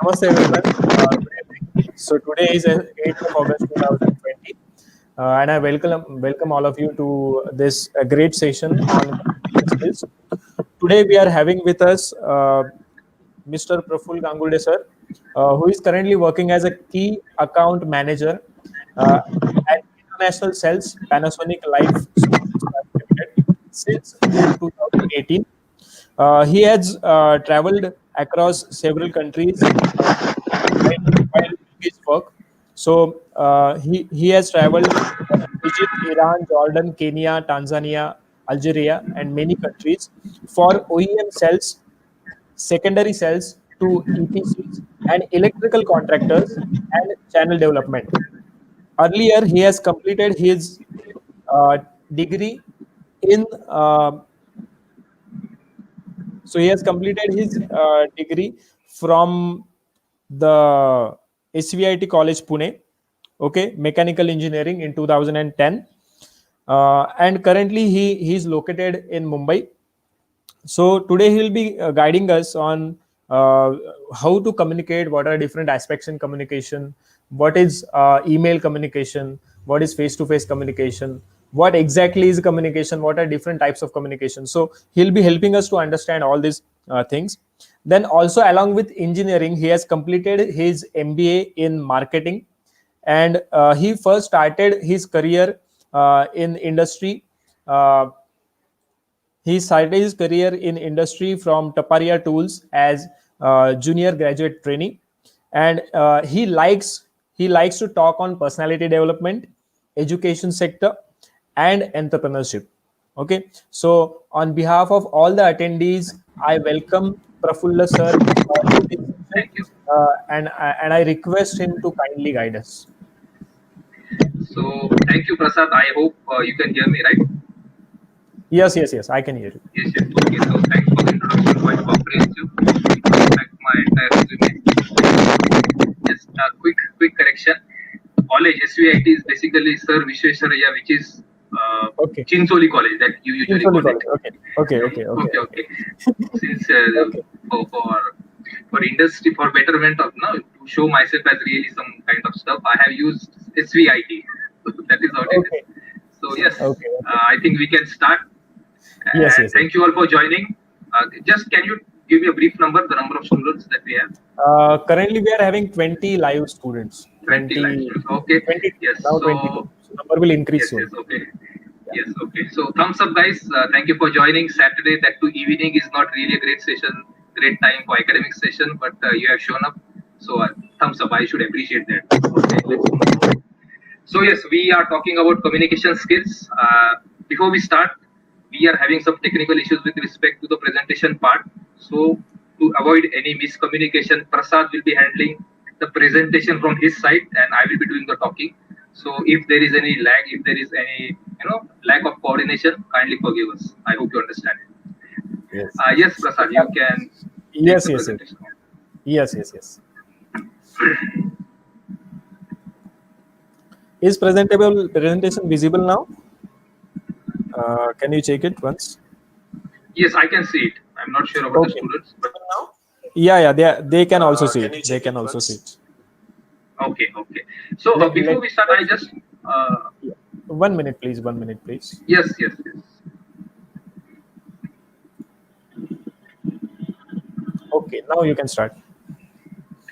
Namaste everyone. Good evening. So today is 8th of August 2020, and I welcome all of you to this great session on communication skills. Today we are having with us Mr. Praful Gangurde sir, who is currently working as a key account manager uh, at International Sales Panasonic Life Solutions Private Limited since June 2018. He has traveled across several countries while doing his work. So he has traveled Egypt, Iran, Jordan, Kenya, Tanzania, Algeria, and many countries for OEM cells, secondary cells to EPCs and electrical contractors and channel development. Earlier, he has completed his uh, degree in so he has completed his degree from the SVIT College Pune, okay, mechanical engineering in 2010, and currently he is located in Mumbai. So today he'll be guiding us on how to communicate, what are different aspects in communication, what is email communication, what is face-to-face communication, what exactly is communication, what are different types of communication. So he'll be helping us to understand all these things. Then also along with engineering, he has completed his MBA in marketing, and he first started his career in industry. He started his career in industry from Taparia Tools as junior graduate trainee, and he likes to talk on personality development, education sector, and entrepreneurship. Okay, so on behalf of all the attendees, I welcome Prafulla sir to this session, Thank you. and I request him to kindly guide us. So, thank you, Prasad. I hope you can hear me, right? Yes, yes, yes, I can hear you. Yes, yes. Okay. So, thanks for the introduction. Quite comprehensive. In fact, my entire resume. Just a quick correction. College SVIT is basically Sir Vishwesvaraya, which is Okay. Chincholi College that you usually Usually call it. college. Okay. Since Okay. for industry, for betterment of now to show myself as really some kind of stuff, I have used SVIT. That is what it is. Okay. So yes, Okay. I think we can start. Yes, And yes, yes. thank you all for joining. Just can you give me a brief number, the number of students that we have? Currently, we are having 20 live students. 20 live 20, students. Okay. 22. Yes. Now 22. So So number will increase yes, yes. soon. Okay. Yeah. Yes. Okay. So thumbs up, guys. Thank you for joining. Saturday, that too evening, is not really a great session, great time for academic session, but you have shown up. So thumbs up. I should appreciate that. Okay. Let's move on. So yes, we are talking about communication skills. Before we start, we are having some technical issues with respect to the presentation part. So to avoid any miscommunication, Prasad will be handling the presentation from his side, and I will be doing the talking. So if there is any lag, if there is any lack of coordination, kindly forgive us. I hope you understand it. Yes. Yes, Prasad, you can take Yes, the yes, yes. presentation. Yes, yes, yes. Is presentation visible now? Can you check it once? Yes, I can see it. I'm not sure about the Okay. students, but Now? Yeah, they can also see it. They can also see it. okay. So Let, before let, we start, I just yeah. 1 minute, please. 1 minute, please. yes. Okay, now you can start.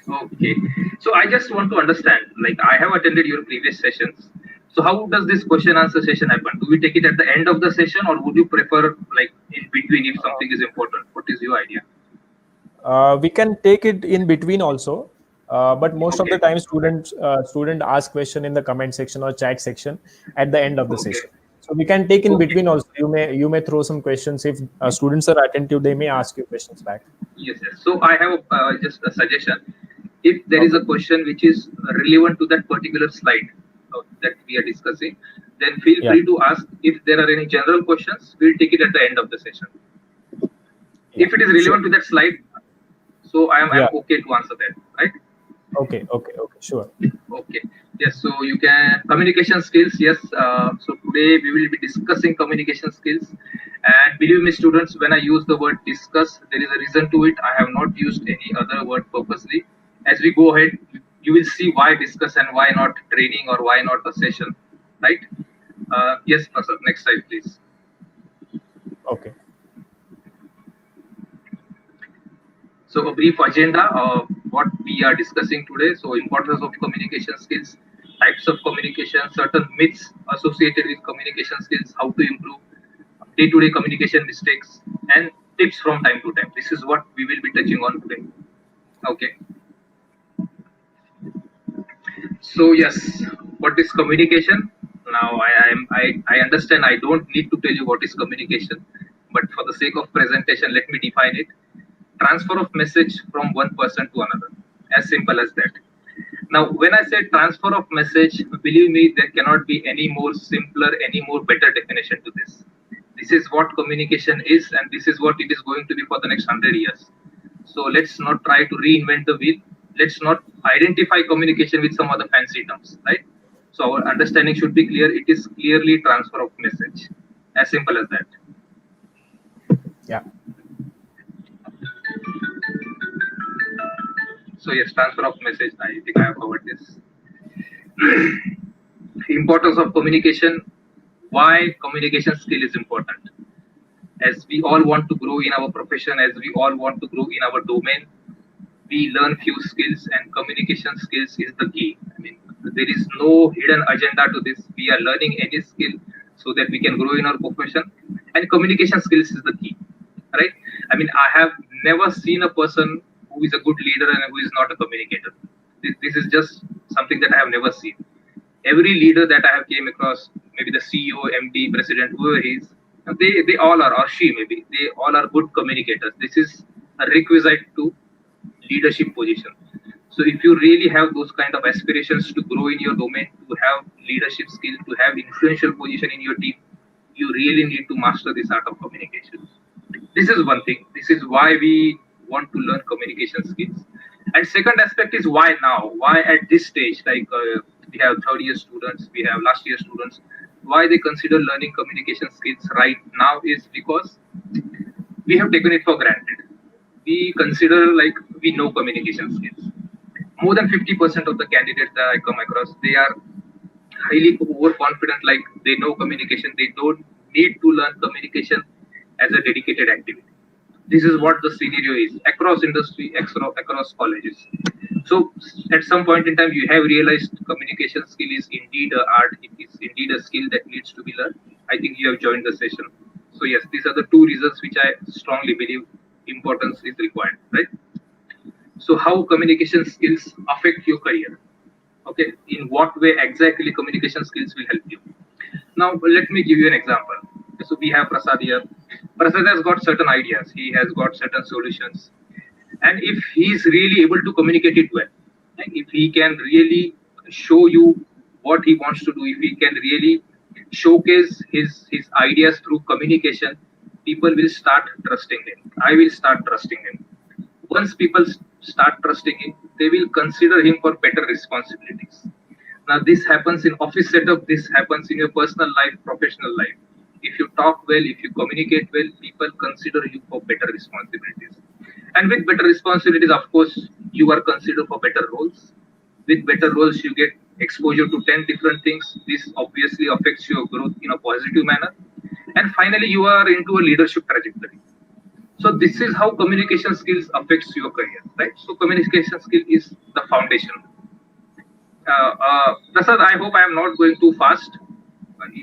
Okay. So I just want to understand. Like I have attended your previous sessions. So how does this question answer session happen? Do we take it at the end of the session, or would you prefer like in between if something is important? What is your idea? We can take it in between also, but most of the Okay. time student ask question in the comment section or chat section at the end of the Okay. session. So we can take in Okay. between also. You may throw some questions. If students are attentive, they may ask you questions back. Yes. So I have just a suggestion. If there is Okay. a question which is relevant to that particular slide that we are discussing, then feel Yeah. free to ask. If there are any general questions, we'll take it at the end of the session. Yeah. If it is Sure. relevant to that slide, so I'm Yeah. okay to answer that, right? Okay. Sure. Okay. Yes. So you can communication skills. Yes. So today we will be discussing communication skills, and believe me, students, when I use the word discuss, there is a reason to it. I have not used any other word purposely. As we go ahead, you will see why discuss and why not training or why not a session, right? Yes, Prasad, next slide, please. Okay. So a brief agenda of what we are discussing today. So importance of communication skills, types of communication, certain myths associated with communication skills, how to improve, day-to-day communication mistakes, and tips from time to time. This is what we will be touching on today. Okay. So yes, what is communication? Now I understand I don't need to tell you what is communication, but for the sake of presentation, let me define it. Transfer of message from one person to another. As simple as that. Now, when I say transfer of message, believe me, there cannot be any more simpler, any more better definition to this. This is what communication is, and this is what it is going to be for the next 100 years. So let's not try to reinvent the wheel. Let's not identify communication with some other fancy terms, right? So our understanding should be clear. It is clearly transfer of message. As simple as that. Yeah. So yes, transfer of message. I think I have covered this. Importance of communication. Why communication skill is important? As we all want to grow in our profession, as we all want to grow in our domain, we learn few skills, and communication skills is the key. I mean, there is no hidden agenda to this. We are learning any skill so that we can grow in our profession, and communication skills is the key, right? I mean, I have never seen a person who is a good leader and who is not a communicator. This is just something that I have never seen. Every leader that I have came across, maybe the CEO, MD, president, whoever he is, they all are, or she maybe, they all are good communicators. This is a requisite to leadership position. So if you really have those kind of aspirations to grow in your domain, to have leadership skill, to have influential position in your team, you really need to master this art of communication. This is one thing. This is why we want to learn communication skills. And second aspect is why now? Why at this stage? Like we have third year students, we have last year students. Why they consider learning communication skills right now is because we have taken it for granted. We consider like we know communication skills. More than 50% of the candidates that I come across, they are highly overconfident, like they know communication, they don't need to learn communication as a dedicated activity. This is what the scenario is across industry, across colleges. So at some point in time, you have realized communication skill is indeed a art, it is indeed a skill that needs to be learned. I think you have joined the session. So yes, these are the two reasons which I strongly believe importance is required, right? So how communication skills affect your career? Okay, in what way exactly communication skills will help you? Now let me give you an example. So we have Prasad here. Prasad has got certain ideas, he has got certain solutions, and if he is really able to communicate it well, like if he can really show you what he wants to do, if he can really showcase his ideas through communication, people will start trusting him. I will start trusting him. Once people start trusting him, they will consider him for better responsibilities. Now, this happens in office setup, this happens in your personal life, professional life. If you talk well, if you communicate well, people consider you for better responsibilities. And with better responsibilities, of course, you are considered for better roles. With better roles, you get exposure to 10 different things. This obviously affects your growth in a positive manner. And finally, you are into a leadership trajectory. So this is how communication skills affects your career, right? So communication skill is the foundation. Prasad, I hope I am not going too fast.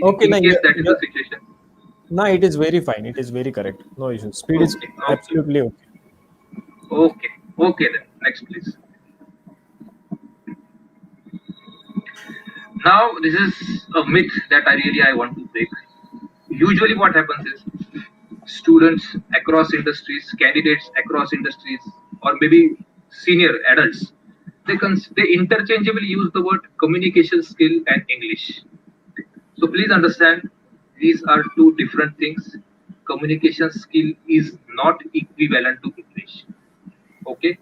Okay. In Now, case that is the situation. no, it is very fine. It is very correct. No issue. Speed is Okay, okay, absolutely okay. okay, okay. Then next, please. Now this is a myth that I want to break. Usually, what happens is students across industries, candidates across industries, or maybe senior adults, they interchangeably use the word communication skill and English. So please understand, these are two different things. Communication skill is not equivalent to English. Okay,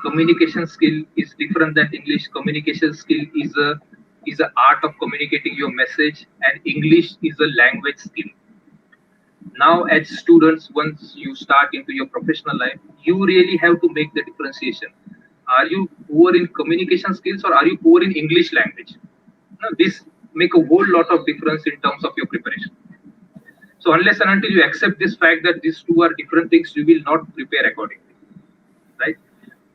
communication skill is different than English. Communication skill is a art of communicating your message, and English is a language skill. Now as students, once you start into your professional life, you really have to make the differentiation. Are you poor in communication skills or are you poor in English language? Now, this make a whole lot of difference in terms of your preparation. So unless and until you accept this fact that these two are different things, you will not prepare accordingly, right?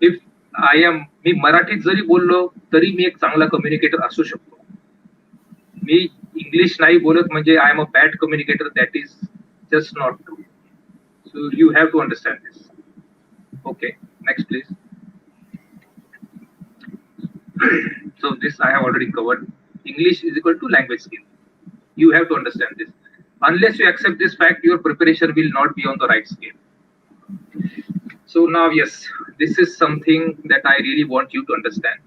If मी मराठीत जरी बोललो तरी मी एक चांगला communicator असू शकतो. मी English नाही बोलत म्हणजे I am a bad communicator, that is just not true. So you have to understand this. Okay, next please. So this I have already covered. English is equal to language skill. You have to understand this. Unless you accept this fact, your preparation will not be on the right scale. So now, yes, this is something that I really want you to understand.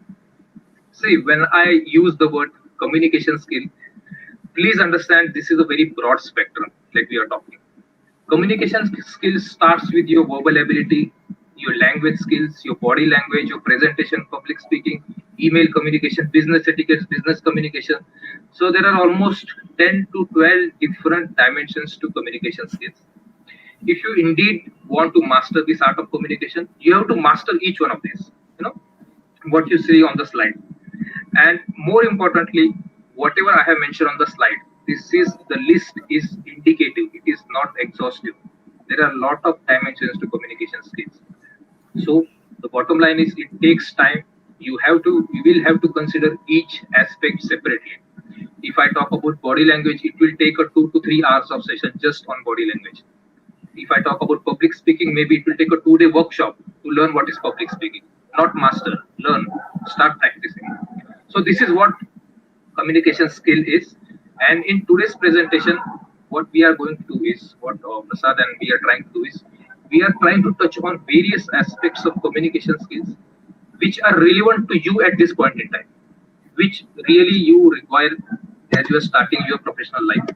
See, when I use the word communication skill, please understand this is a very broad spectrum that we are talking. Communication skills starts with your verbal ability, your language skills, your body language, your presentation, public speaking, email communication, business etiquette, business communication. So there are almost 10 to 12 different dimensions to communication skills. If you indeed want to master this art of communication, you have to master each one of these. You know what you see on the slide. And more importantly, whatever I have mentioned on the slide, the list is indicative, it is not exhaustive. There are a lot of dimensions to communication skills. So the bottom line is it takes time. You will have to consider each aspect separately. If I talk about body language, it will take a 2 to 3 hours of session just on body language. If I talk about public speaking, maybe it will take a 2 day workshop to learn what is public speaking. Not master, learn, start practicing. So this is what communication skill is. And in today's presentation, what we are going to do is, what Prasad and we are trying to do is, we are trying to touch on various aspects of communication skills which are relevant to you at this point in time, which really you require as you are starting your professional life.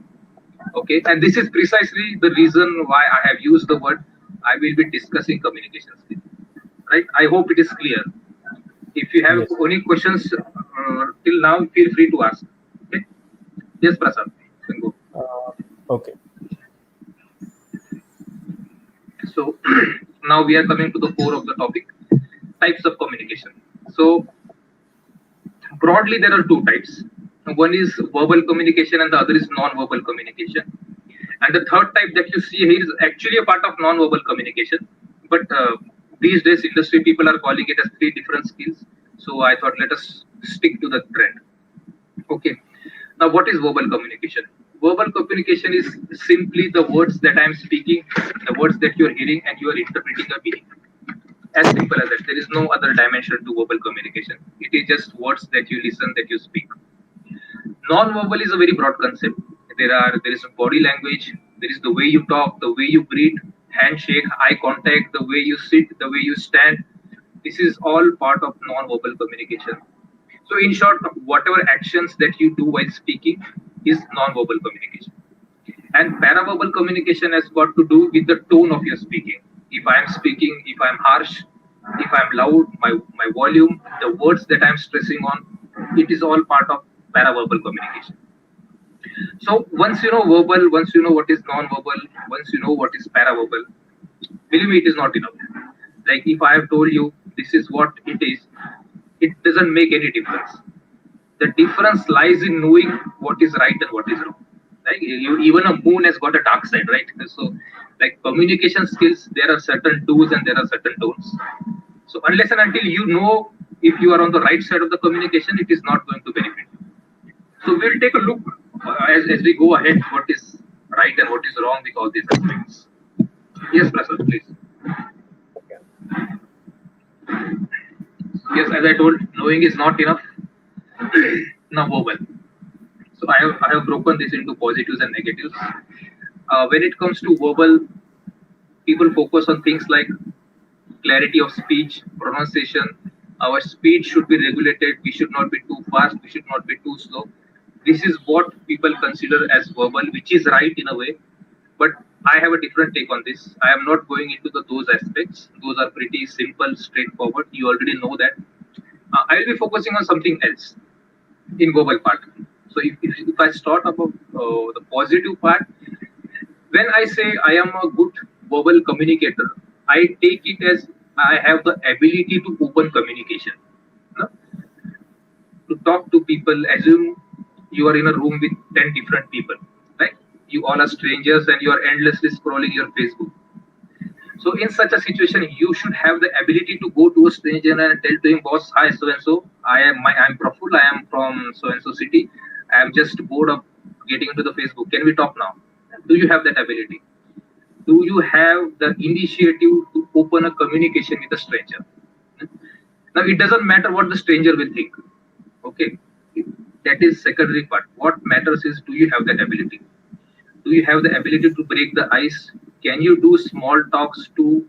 Okay, and this is precisely the reason why I have used the word I will be discussing communication skills. Right? I hope it is clear. If you have Yes. any questions till now, feel free to ask. Okay? Yes, Prasad. You can go. Okay. So now we are coming to the core of the topic: types of communication. So broadly, there are two types. One is verbal communication, and the other is non-verbal communication. And the third type that you see here is actually a part of non-verbal communication, but these days industry people are calling it as three different skills. So I thought let us stick to the trend. Okay. Now, what is verbal communication? Verbal communication is simply the words that I am speaking, the words that you are hearing, and you are interpreting a meaning. As simple as that. There is no other dimension to verbal communication. It is just words that you listen, that you speak. Non-verbal is a very broad concept. There is a body language, there is the way you talk, the way you breathe, handshake, eye contact, the way you sit, the way you stand. This is all part of non-verbal communication. So in short, whatever actions that you do while speaking is non-verbal communication. And paraverbal communication has got to do with the tone of your speaking. If I am speaking, if I am harsh, if I am loud, my volume, the words that I am stressing on, it is all part of paraverbal communication. So once you know verbal, once you know what is non-verbal, once you know what is paraverbal, believe me, it is not enough. Like if I have told you this is what it is, it doesn't make any difference. The difference lies in knowing what is right and what is wrong. Right? Even a moon has got a dark side, right? So, like communication skills, there are certain do's and there are certain don'ts. So, unless and until you know if you are on the right side of the communication, it is not going to benefit you. So, we'll take a look as we go ahead what is right and what is wrong with all these aspects. Yes, Prasad, please. Yes, as I told, knowing is not enough. Now, verbal. So I have broken this into positives and negatives. When it comes to verbal, people focus on things like clarity of speech, pronunciation. Our speed should be regulated. We should not be too fast. We should not be too slow. This is what people consider as verbal, which is right in a way. But I have a different take on this. I am not going into those aspects. Those are pretty simple, straightforward. You already know that. I will be focusing on something else in verbal part. So if I start about the positive part, when I say I am a good verbal communicator, I take it as I have the ability to open communication, no? To talk to people. Assume you are in a room with 10 different people, right? You all are strangers and you are endlessly scrolling your Facebook. So in such a situation, you should have the ability to go to a stranger and tell to him, "Boss, hi, so and so. I'm Praful. I am from so and so city. I am just bored of getting into the Facebook. Can we talk now?" Do you have that ability? Do you have the initiative to open a communication with a stranger? Now it doesn't matter what the stranger will think. Okay, that is secondary part. What matters is, do you have that ability? Do you have the ability to break the ice? Can you do small talks to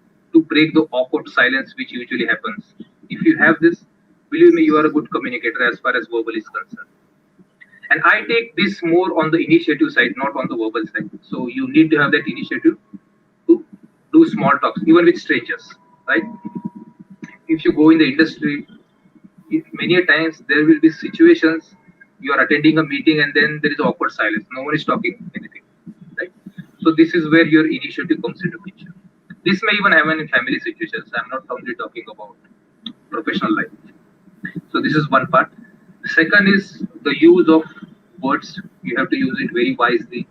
break the awkward silence which usually happens? If you have this, believe me, you are a good communicator as far as verbal is concerned. And I take this more on the initiative side, not on the verbal side. So you need to have that initiative to do small talks, even with strangers, right? If you go in the industry, many a times there will be situations you are attending a meeting and then there is awkward silence. No one is talking anything, right? So this is where your initiative comes into picture. This may even happen in family situations. I'm not only talking about professional life. So this is one part. Second is the use of words. You have to use it very wisely.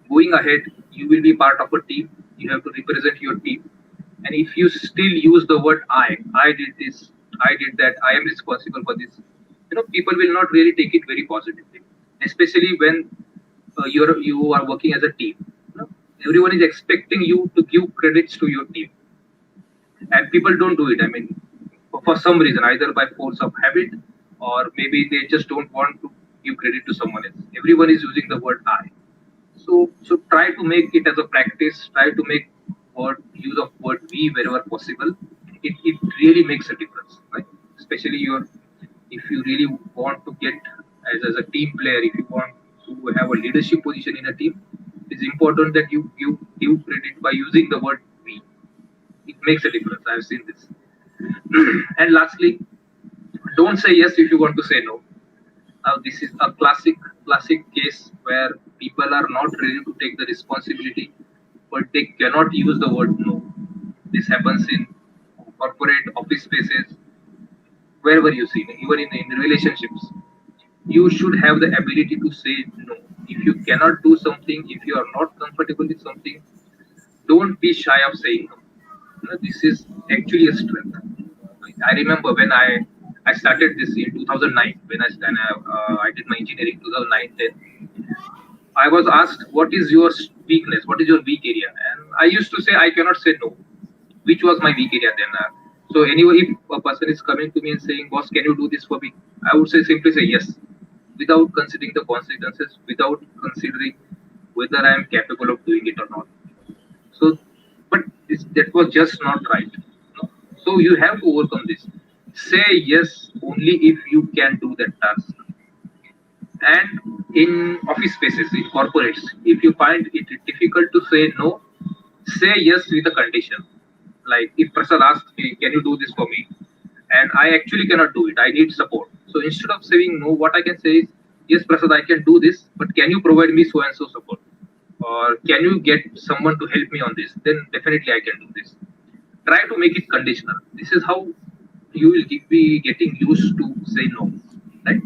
Going ahead, you will be part of a team. You have to represent your team. And if you still use the word I did this, I did that, I am responsible for this, people will not really take it very positively, especially when you are working as a team. Everyone is expecting you to give credits to your team, and people don't do it. I mean, for some reason, either by force of habit or maybe they just don't want to give credit to someone else. Everyone is using the word I. So try to make it as a practice. Try to make word use of word we wherever possible. It really makes a difference, right? Especially if you really want to get as a team player, if you want to have a leadership position in a team, it's important that you give credit by using the word we. It makes a difference. I've seen this. And lastly, don't say yes if you want to say no. Now, this is a classic case where people are not ready to take the responsibility, but they cannot use the word no. This happens in corporate office spaces, wherever you see, even in relationships. You should have the ability to say no. If you cannot do something, if you are not comfortable with something, don't be shy of saying no. This is actually a strength. I remember when I started this in 2009 when I did my engineering 2009 10. I was asked, what is your weakness, what is your weak area, and I used to say I cannot say no, which was my weak area then. So anyway, if a person is coming to me and saying, boss, can you do this for me, I would say simply say yes, without considering the consequences, without considering whether I am capable of doing it or not. So, but that was just not right. No? So you have to overcome this. Say yes only if you can do that task. And in office spaces, in corporates, if you find it difficult to say no, say yes with a condition. Like if Prasad asks me, "Can you do this for me?" and I actually cannot do it, I need support. So instead of saying no, what I can say is, "Yes, Prasad, I can do this, but can you provide me so and so support? Or can you get someone to help me on this? Then definitely I can do this." Try to make it conditional. This is how you will be getting used to say no, right?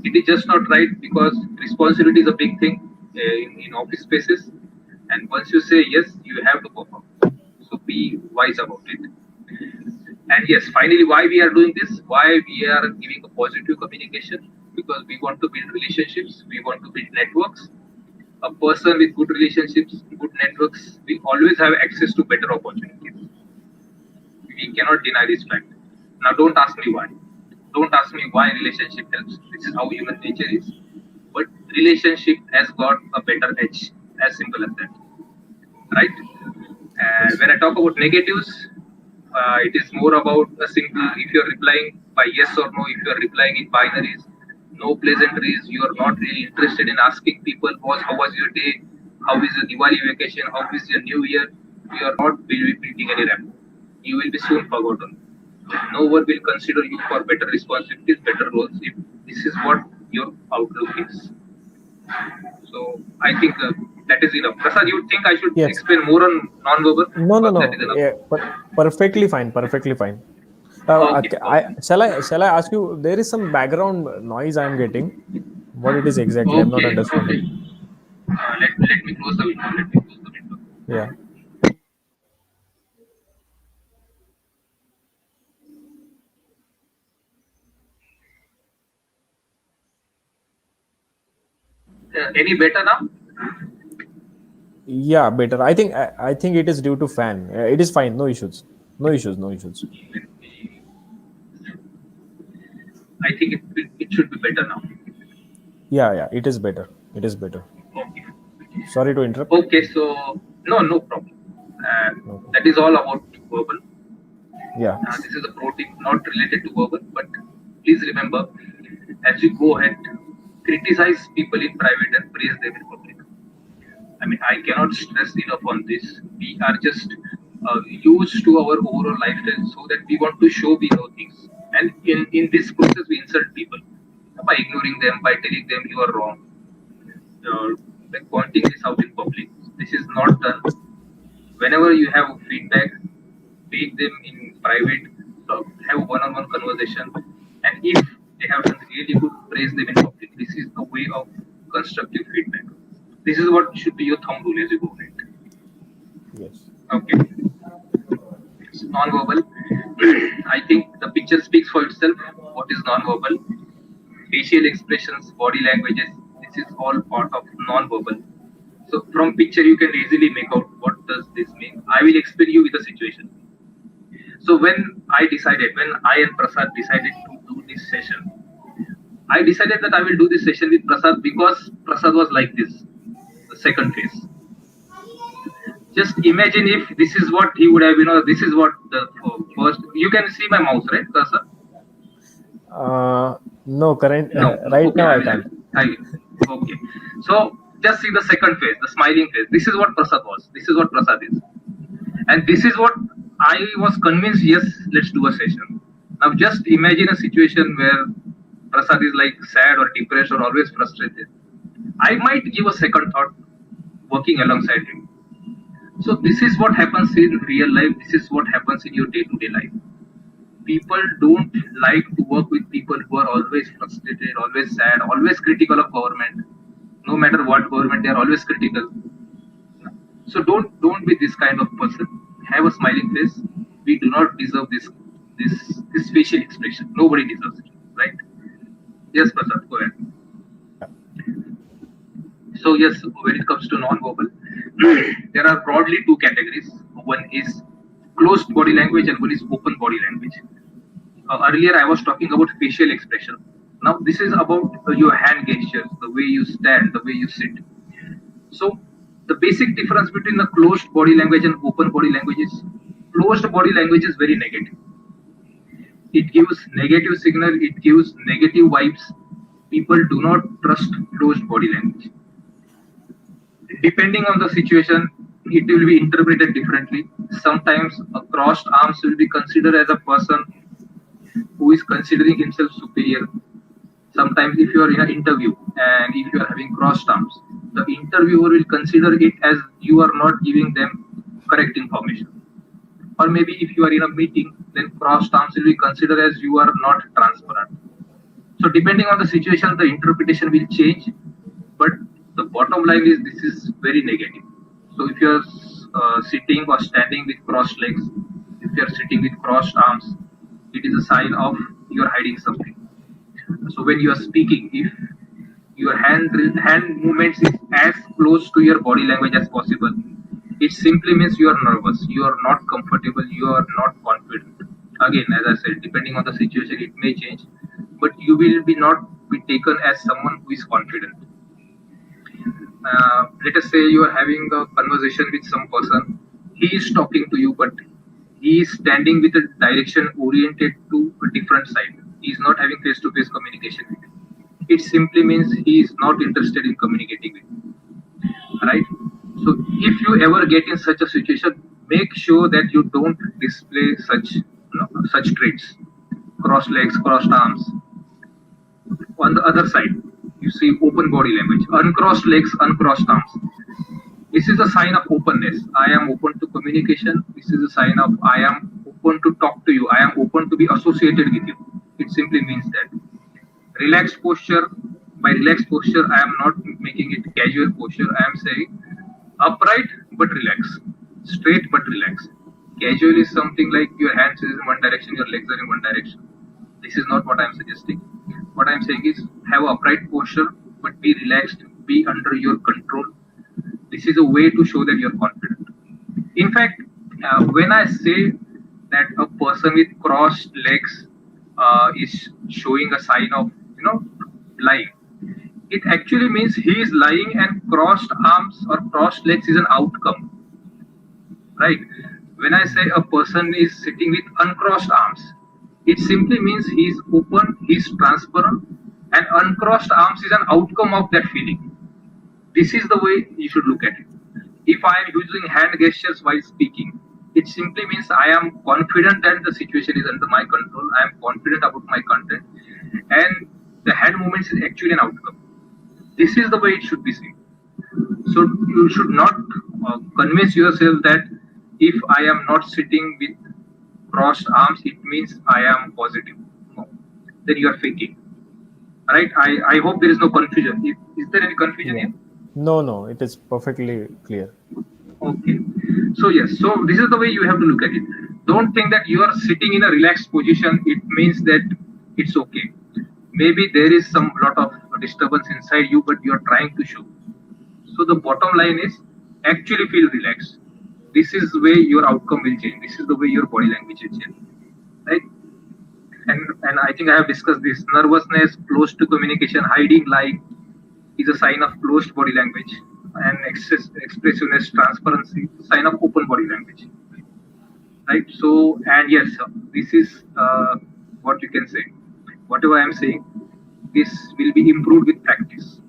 It is just not right because responsibility is a big thing in office spaces, and once you say yes, you have to perform. So be wise about it. And yes, finally, why we are doing this? Why we are giving a positive communication? Because we want to build relationships. We want to build networks. A person with good relationships, good networks, will always have access to better opportunities. We cannot deny this fact. Now, don't ask me why. Don't ask me why relationship helps. This is how human nature is. But relationship has got a better edge. As simple as that, right? And Yes. when I talk about negatives, it is more about a simple. If you are replying by yes or no, if you are replying in binaries, no pleasantries, you are not really interested in asking people, "Boss, how was your day? How is your Diwali vacation? How is your New Year?" You are not building any rapport. You will be soon forgotten. No one will consider you for better responsibilities, better roles if this is what your outlook is. So I think That is enough. Prasad, you think I should Yes. explain more on non-verbal, No, no, or that is no. enough? Yeah, perfectly fine. Perfectly fine. Okay, okay, Shall I ask you? There is some background noise I am getting. What it is exactly? I'm not okay, understanding. okay. Let me close the window. Let me close the window. Yeah. Any better now? Yeah, better. I think it is due to fan. It is fine. No issues. No issues. No issues. Let me, I think it should be better now. Yeah, yeah. It is better. It is better. Okay. Sorry to interrupt. Okay, so no problem. Uh, Okay. that is all about verbal. Yeah. This is a pro tip not related to verbal, but please remember as you go ahead, criticize people in private and praise them in public. I mean, I cannot stress enough on this. We are just used to our overall lifestyle so that we want to show we know things. And in this process, we insult people by ignoring them, by telling them you are wrong, uh, by pointing this out in public. This is not done. Whenever you have feedback, take them in private, have one-on-one conversation, and if they have done really good, praise them in public. This is a way of constructive feedback. This is what should be your thumb rule as you go ahead. Yes. Okay, it's non-verbal. I think the picture speaks for itself. What is non-verbal? Facial expressions, body languages. This is all part of non-verbal. So from picture you can easily make out what does this mean. I will explain you with a situation. So when I and Prasad decided to do this session, I decided that I will do this session with Prasad because Prasad was like this, the second phase. Just imagine if this is what he would have, this is what the first. You can see my mouse, right, Prasad? No, current. No, no. Right Okay, now I I will. I can't. will. I will. Okay. So just see the second phase, the smiling phase. This is what Prasad was. This is what Prasad is. And this is what I was convinced, yes, let's do a session. Now just imagine a situation where Prasad is like sad or depressed or always frustrated. I might give a second thought working alongside him. So this is what happens in real life. This is what happens in your day-to-day life. People don't like to work with people who are always frustrated, always sad, always critical of government. No matter what government, they are always critical. So don't be this kind of person. Have a smiling face. We do not deserve this facial expression. Nobody deserves it, right? Yes, Prasad, go ahead. So yes, when it comes to non-verbal, there are broadly two categories. One is closed body language and one is open body language. Earlier I was talking about facial expression. Now this is about your hand gestures, the way you stand, the way you sit. So the basic difference between the closed body language and open body language is closed body language is very negative. It gives negative signal, it gives negative vibes. People do not trust closed body language. Depending on the situation, it will be interpreted differently. Sometimes a crossed arms will be considered as a person who is considering himself superior. Sometimes if you are in an interview and if you are having crossed arms, the interviewer will consider it as you are not giving them correct information. Or maybe if you are in a meeting, then crossed arms will be considered as you are not transparent. So depending on the situation, the interpretation will change. But the bottom line is this is very negative. So if you are sitting or standing with crossed legs, if you are sitting with crossed arms, it is a sign of you are hiding something. So when you are speaking, if your hand movements is as close to your body language as possible, it simply means you are nervous, you are not comfortable, you are not confident. Again, as I said, depending on the situation, it may change, but you will be not be taken as someone who is confident. Let us say you are having a conversation with some person. He is talking to you, but he is standing with a direction oriented to a different side. He is not having face to face communication with you. It simply means he is not interested in communicating with you. Right? So if you ever get in such a situation, make sure that you don't display such traits. Crossed legs, crossed arms. On the other side, you see open body language, uncrossed legs, uncrossed arms. This is a sign of openness. I am open to communication. This is a sign of I am open to talk to you. I am open to be associated with you. It simply means that. Relaxed posture, by relaxed posture, I am not making it casual posture. I am saying upright but relaxed, straight but relaxed. Casual is something like your hands is in one direction, your legs are in one direction. This is not what I am suggesting. What I am saying is have upright posture but be relaxed, be under your control. This is a way to show that you're confident. In fact, when I say that a person with crossed legs is showing a sign of lying, it actually means he is lying, and crossed arms or crossed legs is an outcome, right? When I say a person is sitting with uncrossed arms, it simply means he is open, he is transparent, and uncrossed arms is an outcome of that feeling. This is the way you should look at it. If I am using hand gestures while speaking, it simply means I am confident that the situation is under my control. I am confident about my content, and the hand movements is actually an outcome. This is the way it should be seen. So you should not convince yourself that if I am not sitting with crossed arms, it means I am positive. No, then you are faking. Right? I hope there is no confusion. Is there any confusion Yeah. here? No, no, it is perfectly clear. Okay. So yes, so this is the way you have to look at it. Don't think that you are sitting in a relaxed position. It means that it's okay. Maybe there is some lot of disturbance inside you, but you are trying to show. So the bottom line is actually feel relaxed. This is the way your outcome will change. This is the way your body language will change. Right? And I think I have discussed this. Nervousness, close to communication, hiding lie is a sign of closed body language. And expressiveness, transparency, sign of open body language. Right? So, and yes, this is what you can say. Whatever I am saying, this will be improved with practice.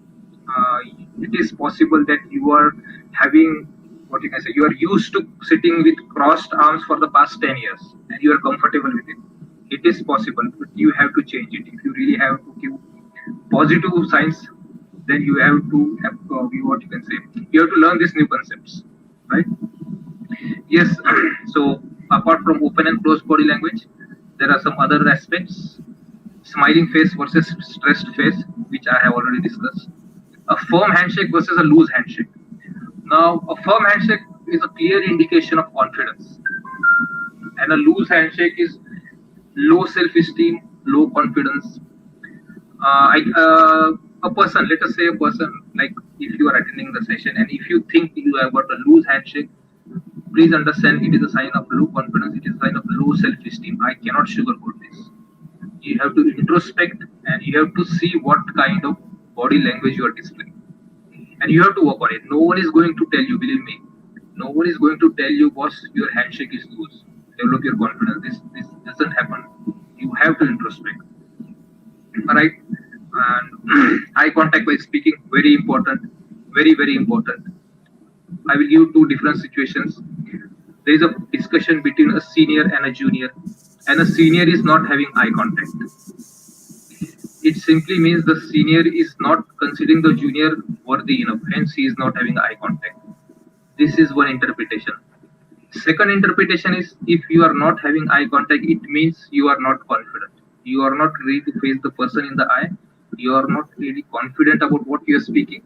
uh, it is possible that you are having what you can say, you are used to sitting with crossed arms for the past 10 years and you are comfortable with it. It is possible, but you have to change it. If you really have to give positive signs, then you have to have, what you can say, you have to learn these new concepts, right? Yes. So apart from open and closed body language, there are some other aspects. Smiling face versus stressed face, which I have already discussed. A firm handshake versus a loose handshake. Now, a firm handshake is a clear indication of confidence, and a loose handshake is low self-esteem, low confidence. A person, let us say a person, like if you are attending the session and if you think you have got a loose handshake, please understand it is a sign of low confidence, it is a sign of low self-esteem. I cannot sugarcoat this. You have to introspect and you have to see what kind of body language you are displaying. And you have to work on it. No one is going to tell you, believe me. No one is going to tell you, boss, your handshake is loose. Develop your confidence. This doesn't happen. You have to introspect. Alright? And eye contact by speaking, very important. Very, very important. I will give two different situations. There is a discussion between a senior and a junior, and a senior is not having eye contact. It simply means the senior is not considering the junior worthy enough, hence he is not having eye contact. This is one interpretation. Second interpretation is if you are not having eye contact, it means you are not confident. You are not ready to face the person in the eye. You are not really confident about what you are speaking,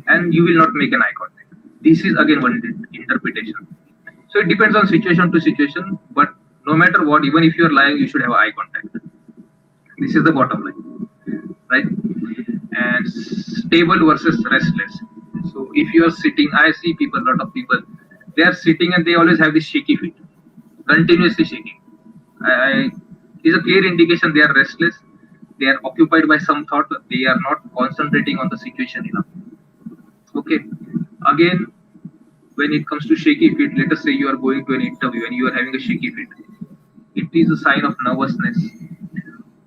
and you will not make an eye contact. This is again one interpretation. So it depends on situation to situation, but no matter what, even if you are lying, you should have eye contact. This is the bottom line, right? And stable versus restless. So if you are sitting, I see people, a lot of people, they are sitting and they always have this shaky feet, continuously shaking. I is a clear indication they are restless. They are occupied by some thought. They are not concentrating on the situation enough. Okay. Again, when it comes to shaky feet, let us say you are going to an interview and you are having a shaky feet. It is a sign of nervousness.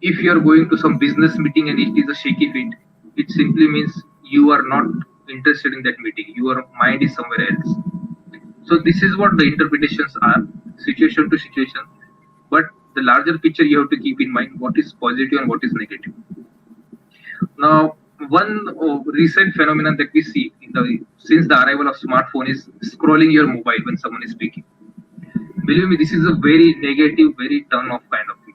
If you are going to some business meeting and it is a shaky feet, it simply means you are not interested in that meeting. Your mind is somewhere else. So this is what the interpretations are, situation to situation. But the larger picture you have to keep in mind what is positive and what is negative. Now, One recent phenomenon that we see since the arrival of smartphone is scrolling your mobile when someone is speaking. Believe me, this is a very negative, very turn off kind of thing.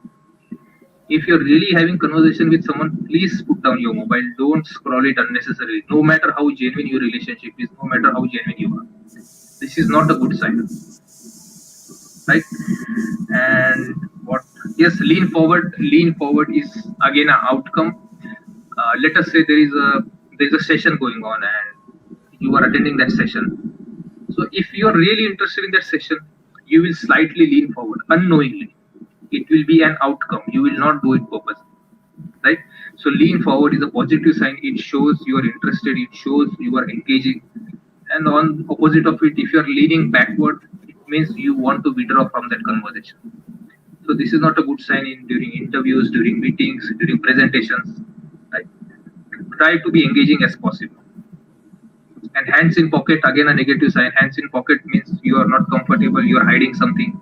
If you're really having conversation with someone, please put down your mobile. Don't scroll it unnecessarily. No matter how genuine your relationship is, no matter how genuine you are, this is not a good sign, right? And what? Yes, lean forward. Lean forward is again an outcome. Let us say there is a session going on and you are attending that session. So if you are really interested in that session, you will slightly lean forward unknowingly. It will be an outcome. You will not do it purposely, right? So lean forward is a positive sign. It shows you are interested. It shows you are engaging. And on opposite of it, if you are leaning backward, it means you want to withdraw from that conversation. So this is not a good sign in during interviews, during meetings, during presentations. Right? Try to be engaging as possible. And hands in pocket, again a negative sign. Hands in pocket means you are not comfortable, you are hiding something.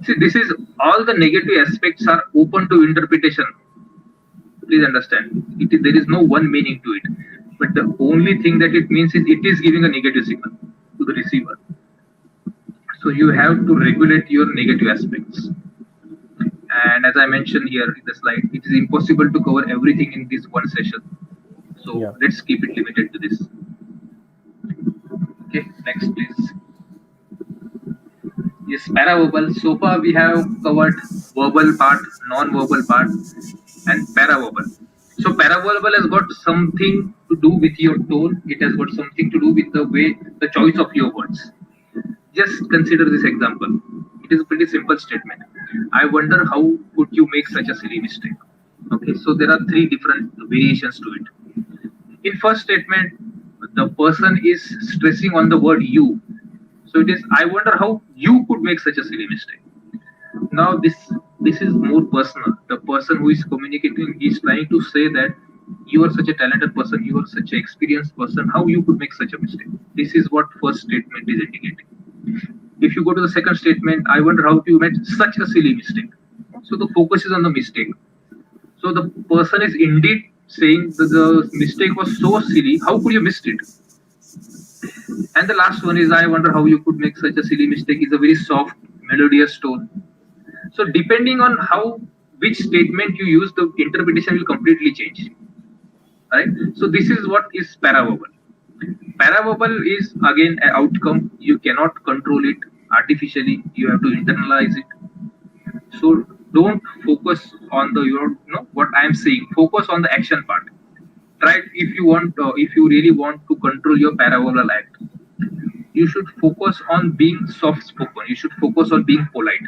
See, this is all the negative aspects are open to interpretation. Please understand. There is no one meaning to it. But the only thing that it means is it is giving a negative signal to the receiver. So you have to regulate your negative aspects. And as I mentioned here in the slide, it is impossible to cover everything in this one session. So Yeah. let's keep it limited to this. Okay, next please. Yes, paraverbal. So far we have covered verbal part, non-verbal part, and paraverbal. So paraverbal has got something to do with your tone. It has got something to do with the way, the choice of your words. Just consider this example. It is a pretty simple statement. I wonder how could you make such a silly mistake? Okay, so there are three different variations to it. In first statement, the person is stressing on the word you. So it is, I wonder how you could make such a silly mistake. Now this is more personal. The person who is communicating is trying to say that you are such a talented person, you are such an experienced person, how you could make such a mistake. This is what first statement is indicating. If you go to the second statement, I wonder how you made such a silly mistake. So the focus is on the mistake. So the person is indeed saying that the mistake was so silly, how could you miss it? And the last one is, I wonder how you could make such a silly mistake, is a very soft, melodious tone. So depending on how which statement you use, the interpretation will completely change. Right? So this is what is paraverbal. Paraverbal is again an outcome. You cannot control it artificially. You have to internalize it. So don't focus on the what I am saying. Focus on the action part. Try if you want, if you really want to control your paraverbal act. You should focus on being soft spoken. You should focus on being polite.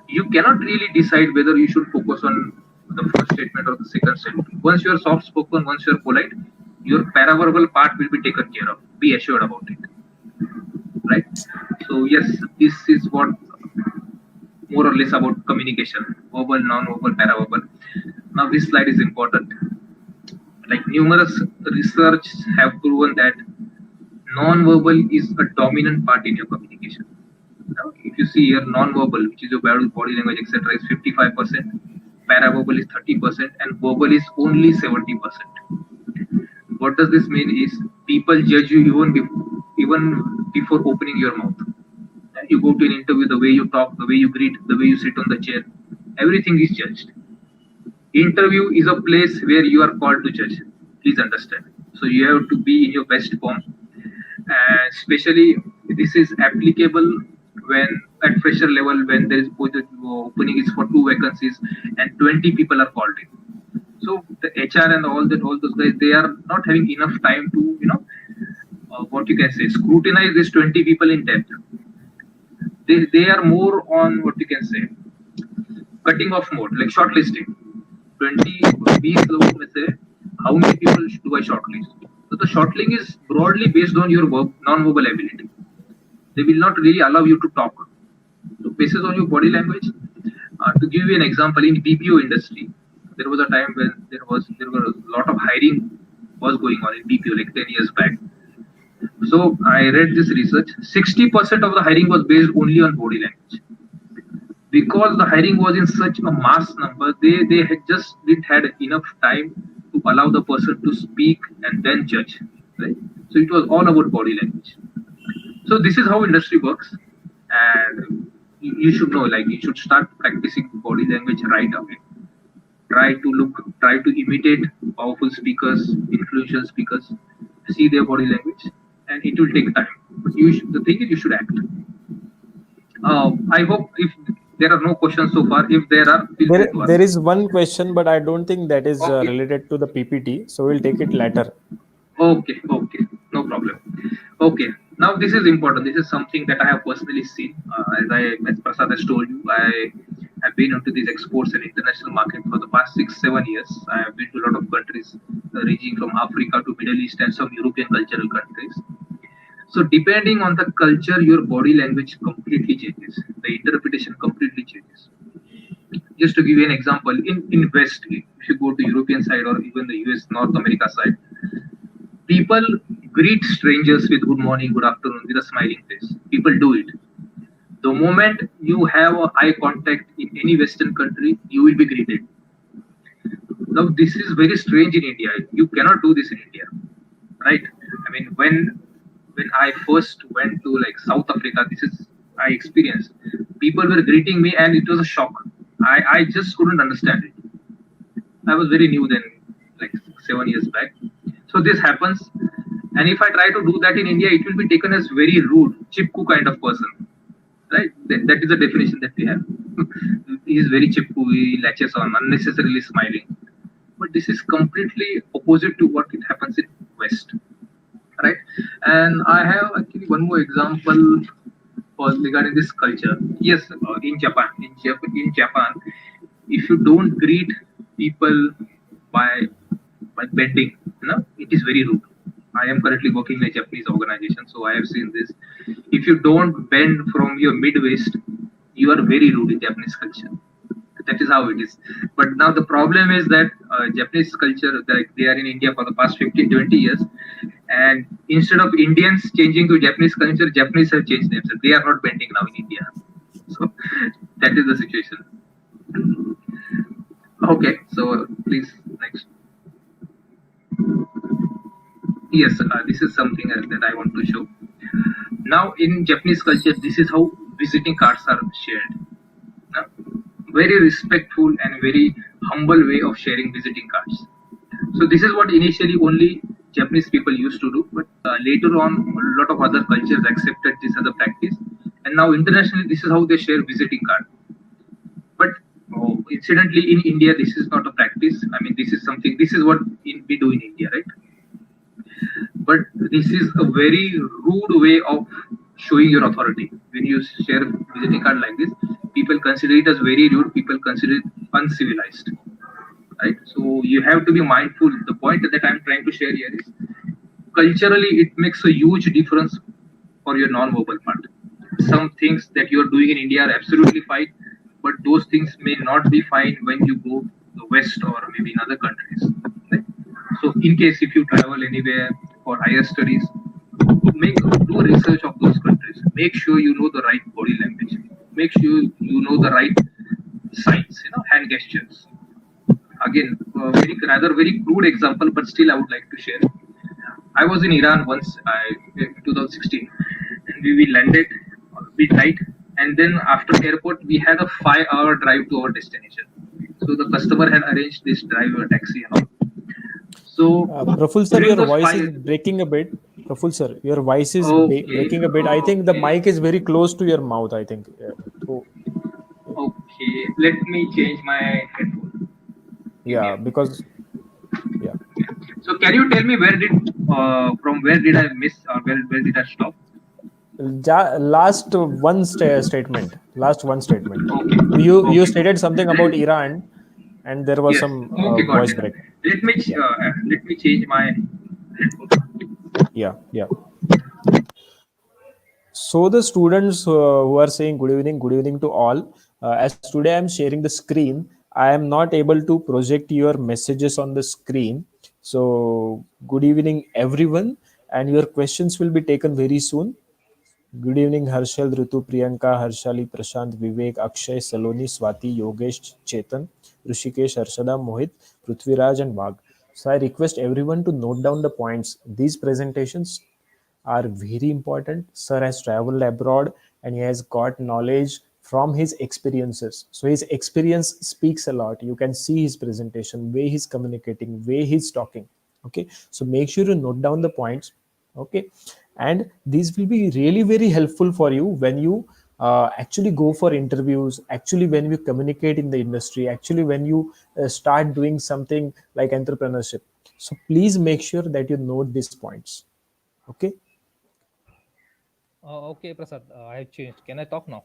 You cannot really decide whether you should focus on the first statement or the second statement. Once you are soft spoken, once you are polite, your paraverbal part will be taken care of. Be assured about it. Right? So yes, this is what more or less about communication, verbal, non-verbal, paraverbal. Now this slide is important. Like numerous research have proven that non-verbal is a dominant part in your communication. Now, if you see here, non-verbal, which is your body language, etc., is 55%, paraverbal is 30%, and verbal is only 70%. What does this mean? Is people judge you even before opening your mouth. You go to an interview, the way you talk, the way you greet, the way you sit on the chair, everything is judged. Interview is a place where you are called to judge. Please understand. So you have to be in your best form, and especially this is applicable when at fresher level, when there is opening is for two vacancies and 20 people are called in. So the HR and all those guys, they are not having enough time to what you can say, scrutinize these 20 people in depth. They are more on what you can say, cutting off mode, like shortlisting. 20 20 लोगों में से how many people do I shortlist? So the shortlisting is broadly based on your non-verbal ability. They will not really allow you to talk. So based on your body language. To give you an example, in BPO industry, there was a time when there were a lot of hiring was going on in BPO like 10 years back. So I read this research. 60% of the hiring was based only on body language. Because the hiring was in such a mass number, they had just didn't had enough time to to allow the person to speak and then judge, right? So it was all about body language. So this is how industry works, and you should know, like, you should start practicing body language right away. Try to imitate powerful speakers, influential speakers, see their body language, and it will take time. But the thing is, you should act. I hope if there are no questions so far. If there are, feel free to There ask. is one question, but I don't think that is Okay. related to the PPT. So we'll take it later. Okay, okay, no problem. Okay, now this is important. This is something that I have personally seen. As Prasad has told you, I have been into these exports and international market for the past 6, 7 years. I have been to a lot of countries, ranging from Africa to Middle East and some European cultural countries. So depending on the culture, your body language completely changes. The interpretation completely changes. Just to give you an example, in West, if you go to European side or even the US, North America side, people greet strangers with good morning, good afternoon, with a smiling face. People do it. The moment you have a eye contact in any Western country, you will be greeted. Now, this is very strange in India. You cannot do this in India, right? I mean, when I first went to like South Africa, this is I experienced. People were greeting me, and it was a shock. I just couldn't understand it. I was very new then, like 7 years back. So this happens, and if I try to do that in India, it will be taken as very rude, chipku kind of person, right? That is the definition that we have. He is very chipku, he latches on, unnecessarily smiling. But this is completely opposite to what it happens in West, right? And I have actually one more example for regarding this culture. Yes, in Japan, if you don't greet people by bending, it is very rude. I am currently working in a Japanese organization, so I have seen this. If you don't bend from your mid waist, you are very rude in Japanese culture. That is how it is. But now the problem is that Japanese culture, like they are in India for the past 15, 20 years, and instead of Indians changing to Japanese culture, Japanese have changed themselves. They are not bending now in India. So that is the situation. Okay, so please next. Yes, this is something that I want to show. Now, in Japanese culture, this is how visiting cards are shared. Uh, Very respectful and very humble way of sharing visiting cards. So this is what initially only Japanese people used to do, but later on, a lot of other cultures accepted this as a practice, and now internationally, this is how they share visiting card. But incidentally, in India, this is not a practice. I mean, this is something. This is what we do in India, right? But this is a very rude way of showing your authority. When you share visiting card like this, people consider it as very rude. People consider it uncivilized, right? So you have to be mindful. The point that I'm trying to share here is culturally, it makes a huge difference for your non-verbal part. Some things that you are doing in India are absolutely fine, but those things may not be fine when you go to the West or maybe in other countries, right? So in case if you travel anywhere for higher studies, do research of those countries. Make sure you know the right body language. Make sure you know the right signs, hand gestures. Again, another very crude example, but still I would like to share. I was in Iran once, in 2016, and we landed a bit late, and then after airport we had a 5-hour drive to our destination. So the customer had arranged this driver taxi and all. So Praful sir, during your those voice is 5, breaking a bit. Praful sir, your voice is okay, breaking a bit. I think the okay, mic is very close to your mouth. I think. So okay. Let me change my headphone. Give me a yeah, minute. because yeah, So can you tell me from where did I miss or where did I stop? last one statement. Last one statement. Okay, You okay. stated something about Iran, and there was Yes. some Okay, got voice it. break. Yeah, Let me change my headphone. yeah, yeah. So the students who are saying good evening to all. As today I'm sharing the screen, I am not able to project your messages on the screen. So good evening, everyone, and your questions will be taken very soon. Good evening, Harshal, Ritu, Priyanka, Harshali, Prashant, Vivek, Akshay, Saloni, Swati, Yogesh, Chetan, Rishikesh, Harshada, Mohit, Prithviraj, and Wag. So I request everyone to note down the points. These presentations are very important. Sir has traveled abroad and he has got knowledge from his experiences. So his experience speaks a lot. You can see his presentation, way he's communicating, way he's talking. Okay. So make sure you note down the points. Okay. And these will be really very helpful for you when you actually go for interviews, actually when you communicate in the industry, actually when you start doing something like entrepreneurship. So please make sure that you note these points. Okay. Okay, Prasad, I have changed. Can I talk now?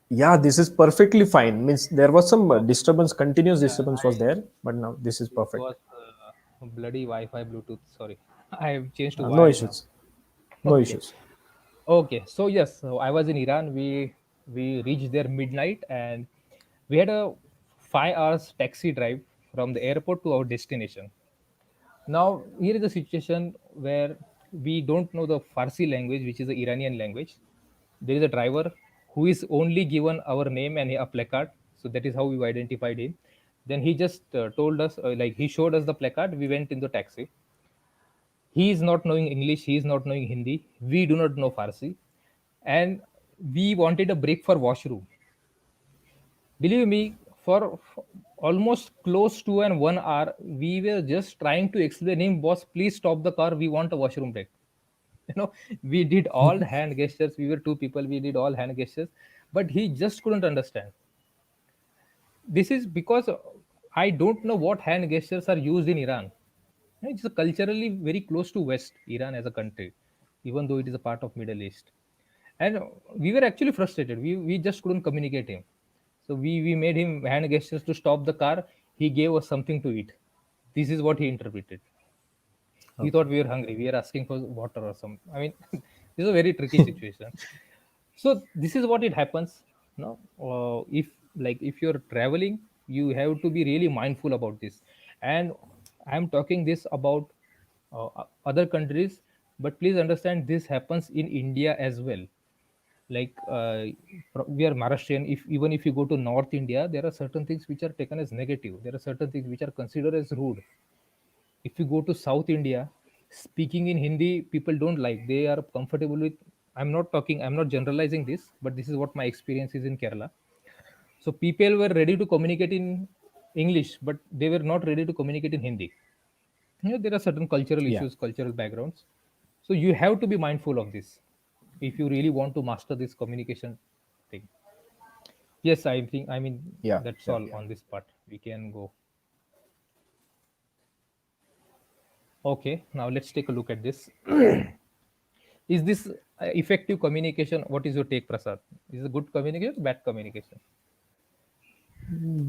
Yeah, this is perfectly fine. Means there was some Okay. disturbance, continuous Yeah, disturbance was there, but now this is it perfect. was bloody Wi-Fi Bluetooth. Sorry, I have changed to No wired now. issues. No Okay. issues. Okay. So yes, so I was in Iran. We reached there midnight, and we had a 5 hours taxi drive from the airport to our destination. Now, here is a situation where we don't know the Farsi language, which is the Iranian language. There is a driver who is only given our name and a placard. So that is how we identified him. Then he just told us, like he showed us the placard. We went in the taxi. He is not knowing English. He is not knowing Hindi. We do not know Farsi, and we wanted a break for washroom. Believe me, for almost close to an 1 hour, we were just trying to explain him, boss, please stop the car. We want a washroom break. You know, we did all hand gestures. We were two people. We did all hand gestures, but he just couldn't understand. This is because I don't know what hand gestures are used in Iran. It's culturally very close to West Iran as a country, even though it is a part of Middle East. And we were actually frustrated. We just couldn't communicate him. So we made him hand gestures to stop the car. He gave us something to eat. This is what he interpreted. We thought Okay. we were hungry. We were asking for water or some. I mean, this is a very tricky situation. So this is what it happens. No, if you're traveling, you have to be really mindful about this. And I'm talking this about other countries, but please understand this happens in India as well. Like we are Maharashtrian. If even if you go to North India, there are certain things which are taken as negative. There are certain things which are considered as rude. If you go to South India, speaking in Hindi people don't like. They are comfortable with. I'm not generalizing this, but this is what my experience is in Kerala. So people were ready to communicate in English, but they were not ready to communicate in Hindi. There are certain cultural Yeah. issues, cultural backgrounds. So you have to be mindful of this if you really want to master this communication thing. Yes, I mean Yeah. that's Yeah. all on this part. We can go. Okay, now let's take a look at this. Is this effective communication? What is your take, Prasad? Is it good communication, bad communication?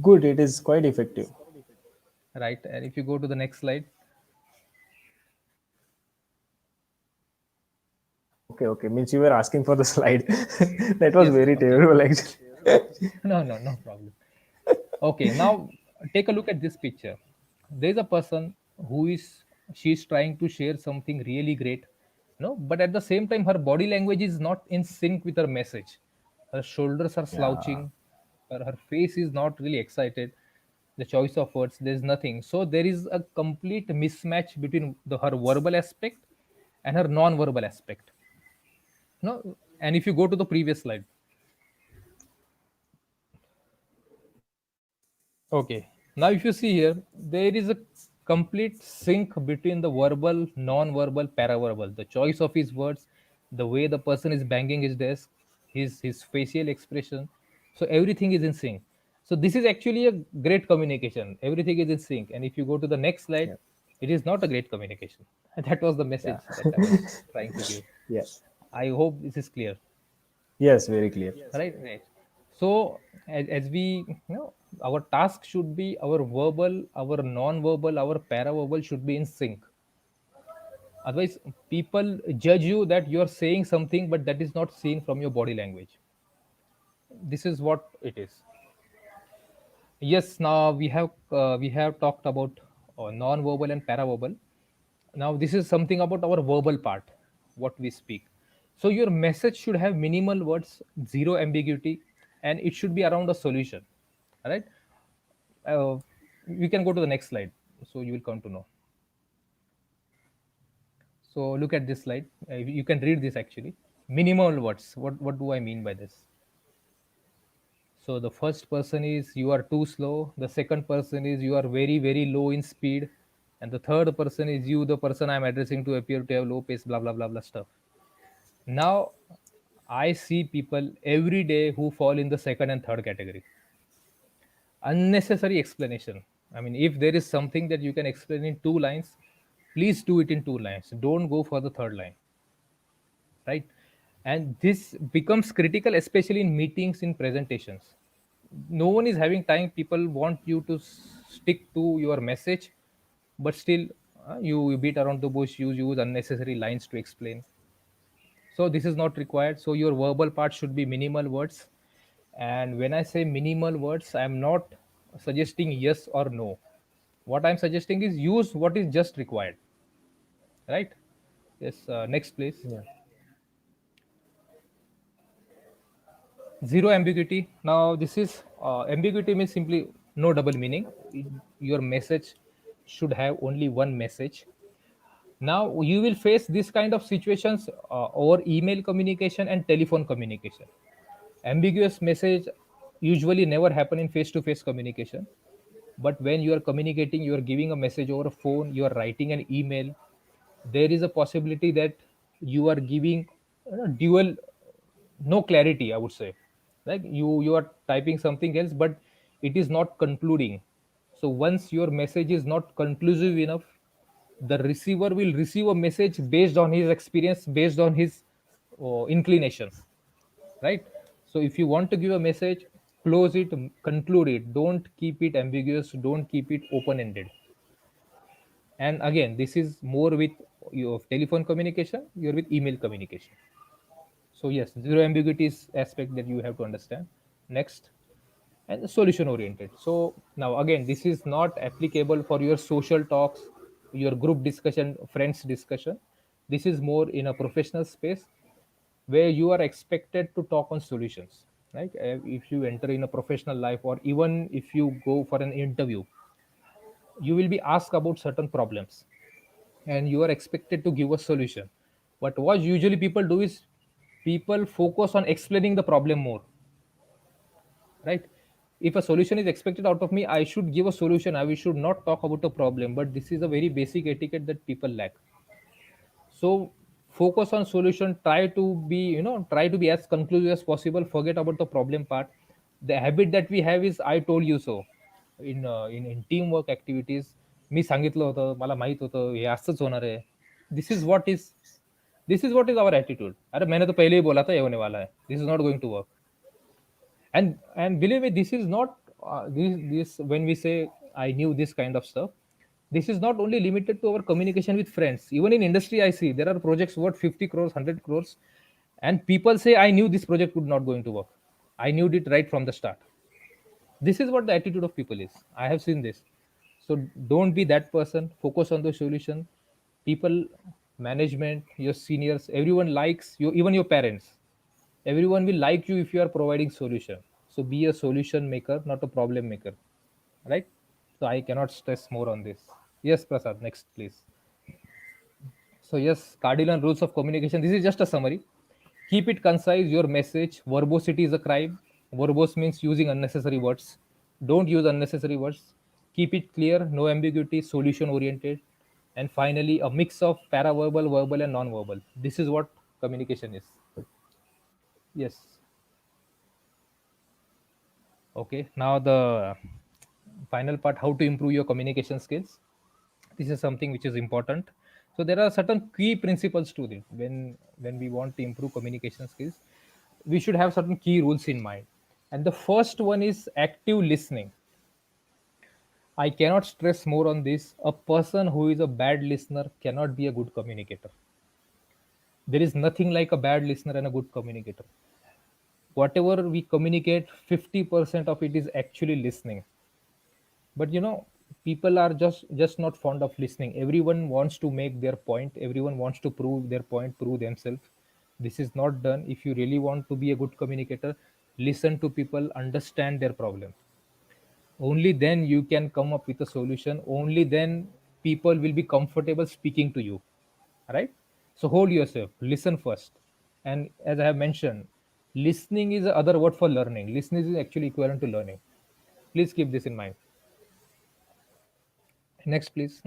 Good. It is quite effective. Right. And if you go to the next slide. Okay. Okay. Means you were asking for the slide. That was Yes, very okay. terrible, actually. No, no, no problem. Okay, now take a look at this picture. There's a person who is she's trying to share something really great, no, but at the same time her body language is not in sync with her message. Her shoulders are Yeah. slouching, her face is not really excited. The choice of words, there's nothing. So there is a complete mismatch between her verbal aspect and her non-verbal aspect. No, and if you go to the previous slide. Okay. Now, if you see here, there is a complete sync between the verbal, non-verbal, paraverbal. The choice of his words, the way the person is banging his desk, his facial expression. So everything is in sync. So this is actually a great communication. Everything is in sync. And if you go to the next slide, Yeah. it is not a great communication. That was the Yeah. message that I was trying to give. Yeah. I hope this is clear. Yes. Very clear. Right. So as we our task should be our verbal, our non-verbal, our paraverbal should be in sync. Otherwise people judge you that you are saying something but that is not seen from your body language. This is what it is. Yes, now we have talked about non-verbal and paraverbal. Now this is something about our verbal part, what we speak. So your message should have minimal words, zero ambiguity, and it should be around a solution. All right. uh, we can go to the next slide, so you will come to know. So look at this slide. You can read this actually. Minimal words. What do I mean by this? So the first person is you are too slow. The second person is you are very very low in speed, and the third person is you, the person I'm addressing, to appear to have low pace. Blah blah blah blah stuff. Now I see people every day who fall in the second and third category. Unnecessary explanation. I mean, if there is something that you can explain in 2 lines, please do it in 2 lines. Don't go for the third line, right? And this becomes critical, especially in meetings, in presentations. No one is having time. People want you to stick to your message, but still, you beat around the bush. You use unnecessary lines to explain. So this is not required. So your verbal part should be minimal words. And when I say minimal words, I'm not suggesting yes or no. What I'm suggesting is use what is just required, right? Yes. Next, please. Yeah. Zero ambiguity. Now this is ambiguity means simply no double meaning. Your message should have only one message. Now you will face this kind of situations over email communication and telephone communication. Ambiguous message usually never happen in face to face communication, but when you are communicating, you are giving a message over a phone, you are writing an email, there is a possibility that you are giving, dual, no clarity, I would say. Like you are typing something else, but it is not concluding. So once your message is not conclusive enough, the receiver will receive a message based on his experience, based on his inclination, right? So if you want to give a message, close it, conclude it. Don't keep it ambiguous, don't keep it open ended. And again, this is more with your telephone communication, you're with email communication. So yes, zero ambiguity is aspect that you have to understand. Next. And solution oriented. So now again, this is not applicable for your social talks, your group discussion, friends discussion. This is more in a professional space where you are expected to talk on solutions, right? If you enter in a professional life, or even if you go for an interview, you will be asked about certain problems and you are expected to give a solution. But what usually people do is people focus on explaining the problem more, right? If a solution is expected out of me, I should give a solution. I should not talk about a problem. But this is a very basic etiquette that people lack. So focus on solution. Try to be, try to be as conclusive as possible. Forget about the problem part. The habit that we have is I told you so. In teamwork activities, मी सांगितलं होतं, मला माहित होतं हे असंच होणार आहे. This is what is this is what is our attitude. अरे मैंने तो पहले ही बोला था ये होने वाला है. This is not going to work. And believe me, this is not this when we say I knew this kind of stuff, this is not only limited to our communication with friends. Even in industry, I see there are projects worth 50 crores, 100 crores, and people say I knew this project would not going to work. I knew it right from the start. This is what the attitude of people is. I have seen this. So don't be that person. Focus on the solution. People, management, your seniors, everyone likes you, even your parents. Everyone will like you if you are providing solution. So be a solution maker, not a problem maker, right? So I cannot stress more on this. Yes, Prasad, next please. So yes, cardinal rules of communication. This is just a summary. Keep it concise. Your message. Verbosity is a crime. Verbose means using unnecessary words. Don't use unnecessary words. Keep it clear. No ambiguity. Solution oriented. And finally, a mix of paraverbal, verbal, and non-verbal. This is what communication is. Yes. Okay. Now the final part: how to improve your communication skills. This is something which is important. So there are certain key principles to it. When we want to improve communication skills, we should have certain key rules in mind. And the first one is active listening. I cannot stress more on this. A person who is a bad listener cannot be a good communicator. There is nothing like a bad listener and a good communicator. Whatever we communicate, 50% of it is actually listening. But people are just not fond of listening. Everyone wants to make their point, everyone wants to prove their point, prove themselves. This is not done. If you really want to be a good communicator, listen to people, understand their problem. Only then you can come up with a solution. Only then people will be comfortable speaking to you, right? So hold yourself, listen first. And as I have mentioned, listening is the other word for learning. Listening is actually equivalent to learning. Please keep this in mind. Next, please.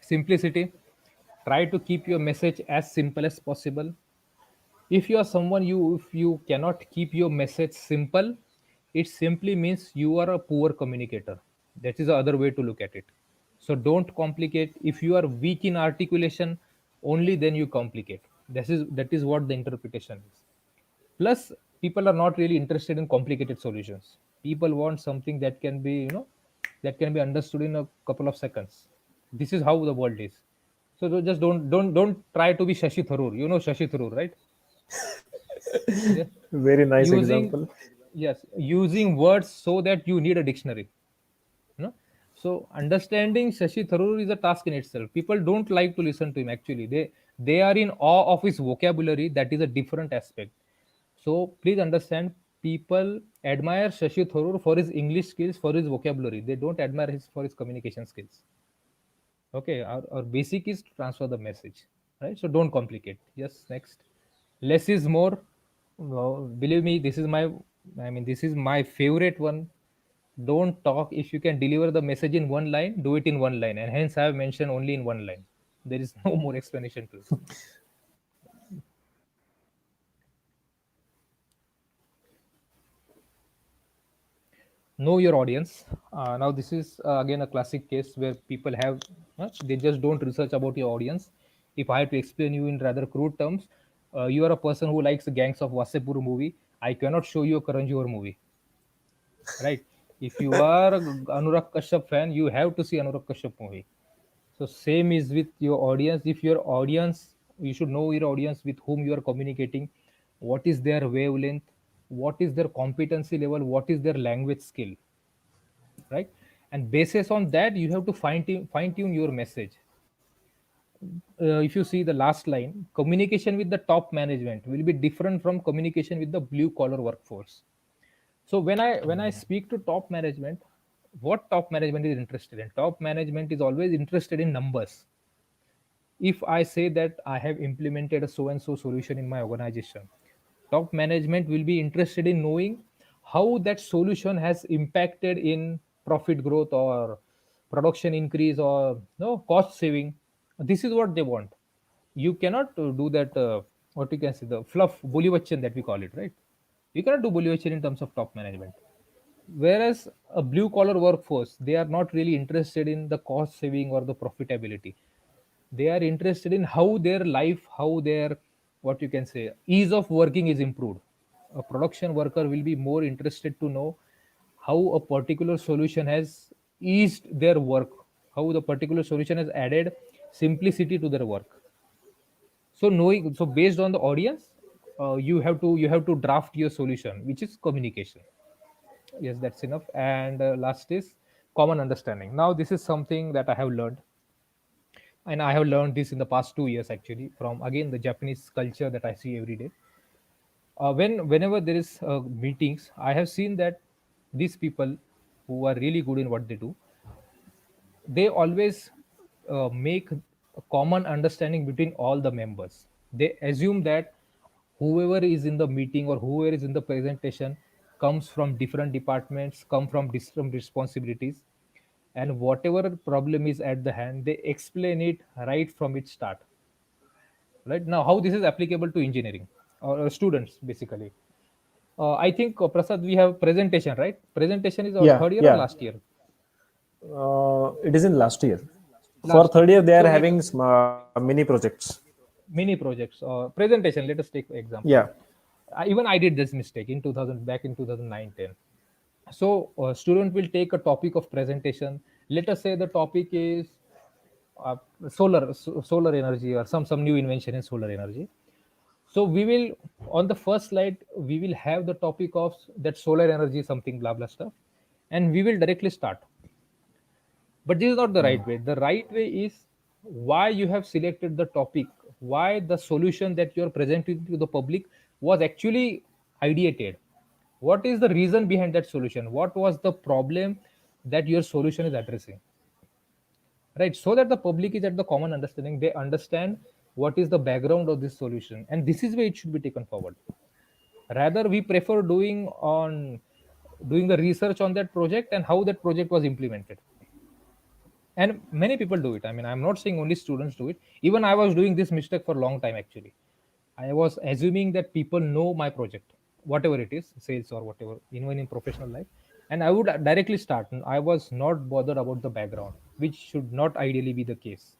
Simplicity. Try to keep your message as simple as possible. If you are someone, if you cannot keep your message simple, it simply means you are a poor communicator. That is the other way to look at it. So don't complicate. If you are weak in articulation, only then you complicate. That is what the interpretation is. Plus, people are not really interested in complicated solutions. People want something that can be, that can be understood in a couple of seconds. This is how the world is. So just don't try to be Shashi Tharoor. You know Shashi Tharoor, right? Yeah. Very nice Using, example. yes, using words so that you need a dictionary. No? So understanding Shashi Tharoor is a task in itself. People don't like to listen to him actually. They are in awe of his vocabulary. That is a different aspect. So please understand, people admire Shashi Tharoor for his English skills, for his vocabulary. They don't admire his for his communication skills. Okay, our basic is to transfer the message, right? So don't complicate. Yes, next. Less is more. Well, believe me, this is my favorite one. Don't talk. If you can deliver the message in one line, do it in one line. And hence I have mentioned only in one line. There is no more explanation to it. Know your audience. Now this is again a classic case where people have, they just don't research about your audience. If I have to explain you in rather crude terms, you are a person who likes the Gangs of Wasepur movie. I cannot show you a Karan Johar movie, right? If you are a Anurag Kashyap fan, you have to see Anurag Kashyap movie. So same is with your audience. If your audience, you should know your audience with whom you are communicating. What is their wavelength? What is their competency level? What is their language skill? Right? And basis on that, you have to fine tune your message. If you see the last line, communication with the top management will be different from communication with the blue collar workforce. So when I speak to top management, what top management is interested in? Top management is always interested in numbers. If I say that I have implemented a so and so solution in my organization, top management will be interested in knowing how that solution has impacted in profit growth or production increase or no cost saving. This is what they want. You cannot do that, what you can say, the fluff bully bachchan that we call it, right? You cannot do bully bachchan in terms of top management. Whereas a blue collar workforce, they are not really interested in the cost saving or the profitability. They are interested in how their life, how their, what you can say, ease of working is improved. A production worker will be more interested to know how a particular solution has eased their work, how the particular solution has added simplicity to their work. So knowing, so based on the audience, you have to draft your solution, which is communication. Yes, that's enough. And last is common understanding. Now this is something that I have learned, and I have learned this in the past 2 years actually, from again the Japanese culture that I see every day. Whenever there is meetings, I have seen that these people who are really good in what they do, they always make a common understanding between all the members. They assume that whoever is in the meeting or whoever is in the presentation comes from different departments, come from different responsibilities, and whatever problem is at the hand, they explain it right from its start. Right now, how this is applicable to engineering or students basically. I think, Prasad, we have presentation, right? Presentation is our Yeah, third year or yeah. last year? It is in last year. For Last year. third year, they So are let having mini projects. mini projects or presentation. Let us take example. Yeah. Even I did this mistake in 2000, back in 2009-10. So student will take a topic of presentation. Let us say the topic is uh, solar energy or some new invention in solar energy. So we will, on the first slide, we will have the topic of that solar energy, something blah blah stuff, and we will directly start. But this is not the right way. The right way is why you have selected the topic, why the solution that you're presenting to the public was actually ideated. What is the reason behind that solution? What was the problem that your solution is addressing? right? So that the public is at the common understanding, they understand what is the background of this solution, and this is where it should be taken forward. Rather, we prefer doing the research on that project and how that project was implemented. And many people do it. I mean, I'm not saying only students do it. Even I was doing this mistake for a long time actually. I was assuming that people know my project, whatever it is, sales or whatever, even in professional life, and I would directly start. I was not bothered about the background, which should not ideally be the case.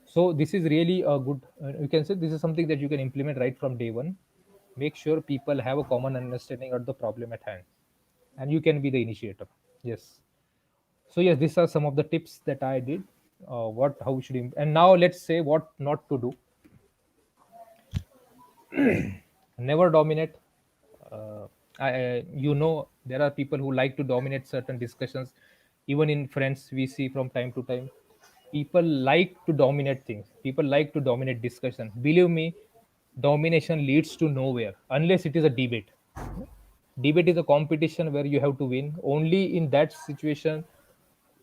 So this is really a good, you can say this is something that you can implement right from day one. Make sure people have a common understanding of the problem at hand, and you can be the initiator. Yes. So yes, these are some of the tips that I did. What how should you, and now let's say what not to do. Never dominate. You know, there are people who like to dominate certain discussions. Even in friends, we see from time to time, people like to dominate things. People like to dominate discussion. Believe me, domination leads to nowhere unless it is a debate. Debate is a competition where you have to win. Only in that situation,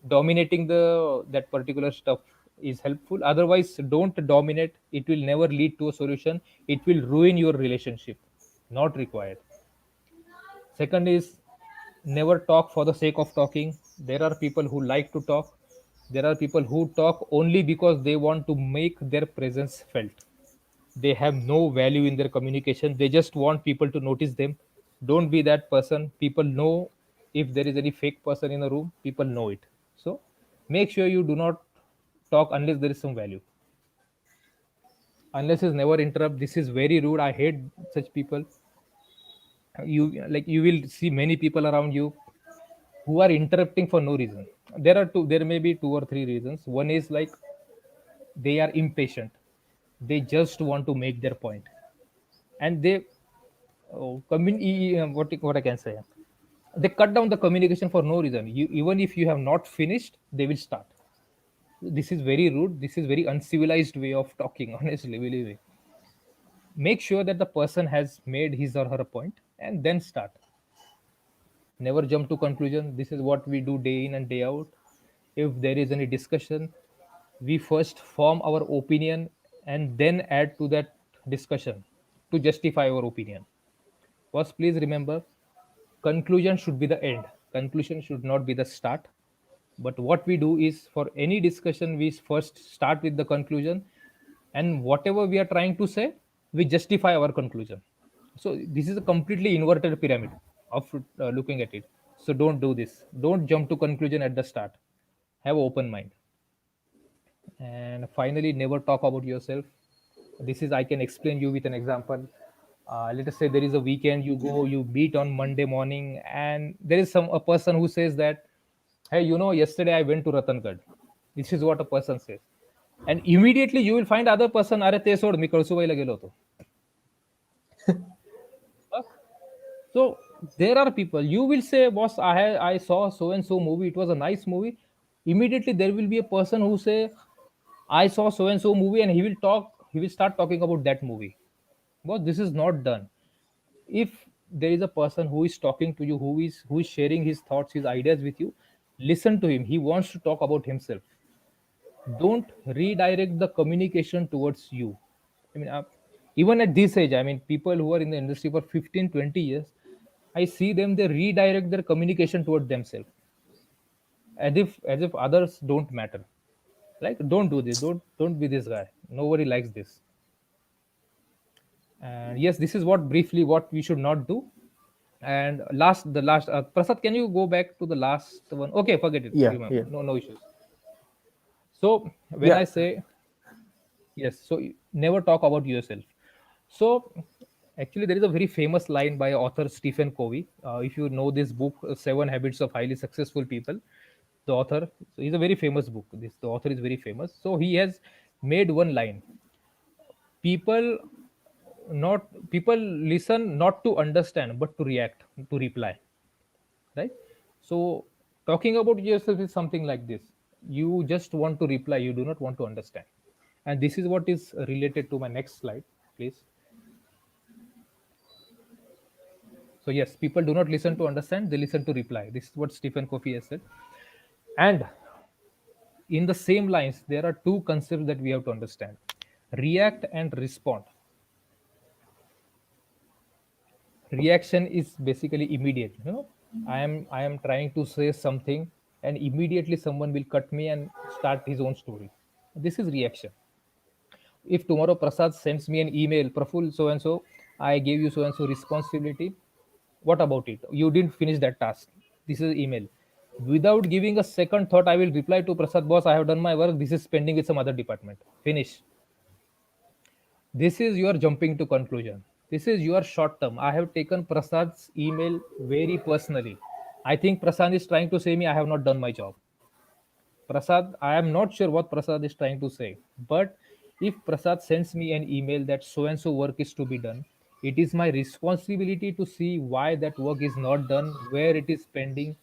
dominating the that particular stuff is helpful. Otherwise, don't dominate. It will never lead to a solution. It will ruin your relationship. Not required. Second is, never talk for the sake of talking. There are people who like to talk. There are people who talk only because they want to make their presence felt. They have no value in their communication. They just want people to notice them. Don't be that person. People know if there is any fake person in a room, people know it. So make sure you do not talk unless there is some value. Unless is never interrupt. This is very rude. I hate such people. You will see many people around you who are interrupting for no reason. There may be two or three reasons. One is like they are impatient. They just want to make their point, and they what I can say, they cut down the communication for no reason. Even if you have not finished, they will start. This is very rude. This is very uncivilized way of talking. Honestly, believe me. Make sure that the person has made his or her point and then start. Never jump to conclusion. This is what we do day in and day out. If there is any discussion, we first form our opinion and then add to that discussion to justify our opinion. First, please remember, conclusion should be the end. Conclusion should not be the start. But what we do is, for any discussion, we first start with the conclusion, and whatever we are trying to say, we justify our conclusion. So this is a completely inverted pyramid of looking at it. So don't do this. Don't jump to conclusion at the start. Have open mind. And finally, never talk about yourself. This is, I can explain you with an example. Let us say there is a weekend, you go, you meet on Monday morning, and there is a person who says that, hey, yesterday I went to Ratangad. This is what a person says. And immediately you will find other person, अरे ते सोड मी कळसुबाईला गेलो होतो. So there are people, you will say, boss, I saw so and so movie, it was a nice movie. Immediately there will be a person who say, I saw so and so movie, and he will start talking about that movie. But this is not done. If there is a person who is talking to you, who is sharing his thoughts, his ideas with you, listen to him. He wants to talk about himself. Don't redirect the communication towards you. I mean, even at this age, I mean, people who are in the industry for 15, 20 years, I see them, they redirect their communication toward themselves, as if others don't matter. Like, don't do this. Don't be this guy. Nobody likes this. And yes, this is what briefly what we should not do. And the last, Prasad, can you go back to the last one? Okay, forget it. Yeah, Remember, yeah, no issues. So when yeah. I say yes, so never talk about yourself. So actually, there is a very famous line by author Stephen Covey. If you know this book, Seven Habits of Highly Successful People, the author, so he's a very famous book. The author is very famous. So he has made one line: people people listen not to understand but to react, to reply, right? So talking about yourself is something like this. You just want to reply, you do not want to understand. And this is what is related to my next slide, please. So yes, people do not listen to understand, they listen to reply. This is what Stephen Covey has said. And In the same lines, there are two concepts that we have to understand: react and respond. Reaction is basically immediate. I am trying to say something, and immediately someone will cut me and start his own story. This is reaction. If tomorrow Prasad sends me an email, Praful, so and so, I gave you so and so responsibility. What about it? You didn't finish that task. This is email. Without giving a second thought, I will reply to Prasad, boss, I have done my work. This is pending with some other department. Finish. This is your jumping to conclusion. This is your short term. I have taken Prasad's email very personally. I think Prasad is trying to say me I have not done my job. Prasad, I am not sure what Prasad is trying to say, but if Prasad sends me an email that so and so work is to be done, it is my responsibility to see why that work is not done, where it is pending,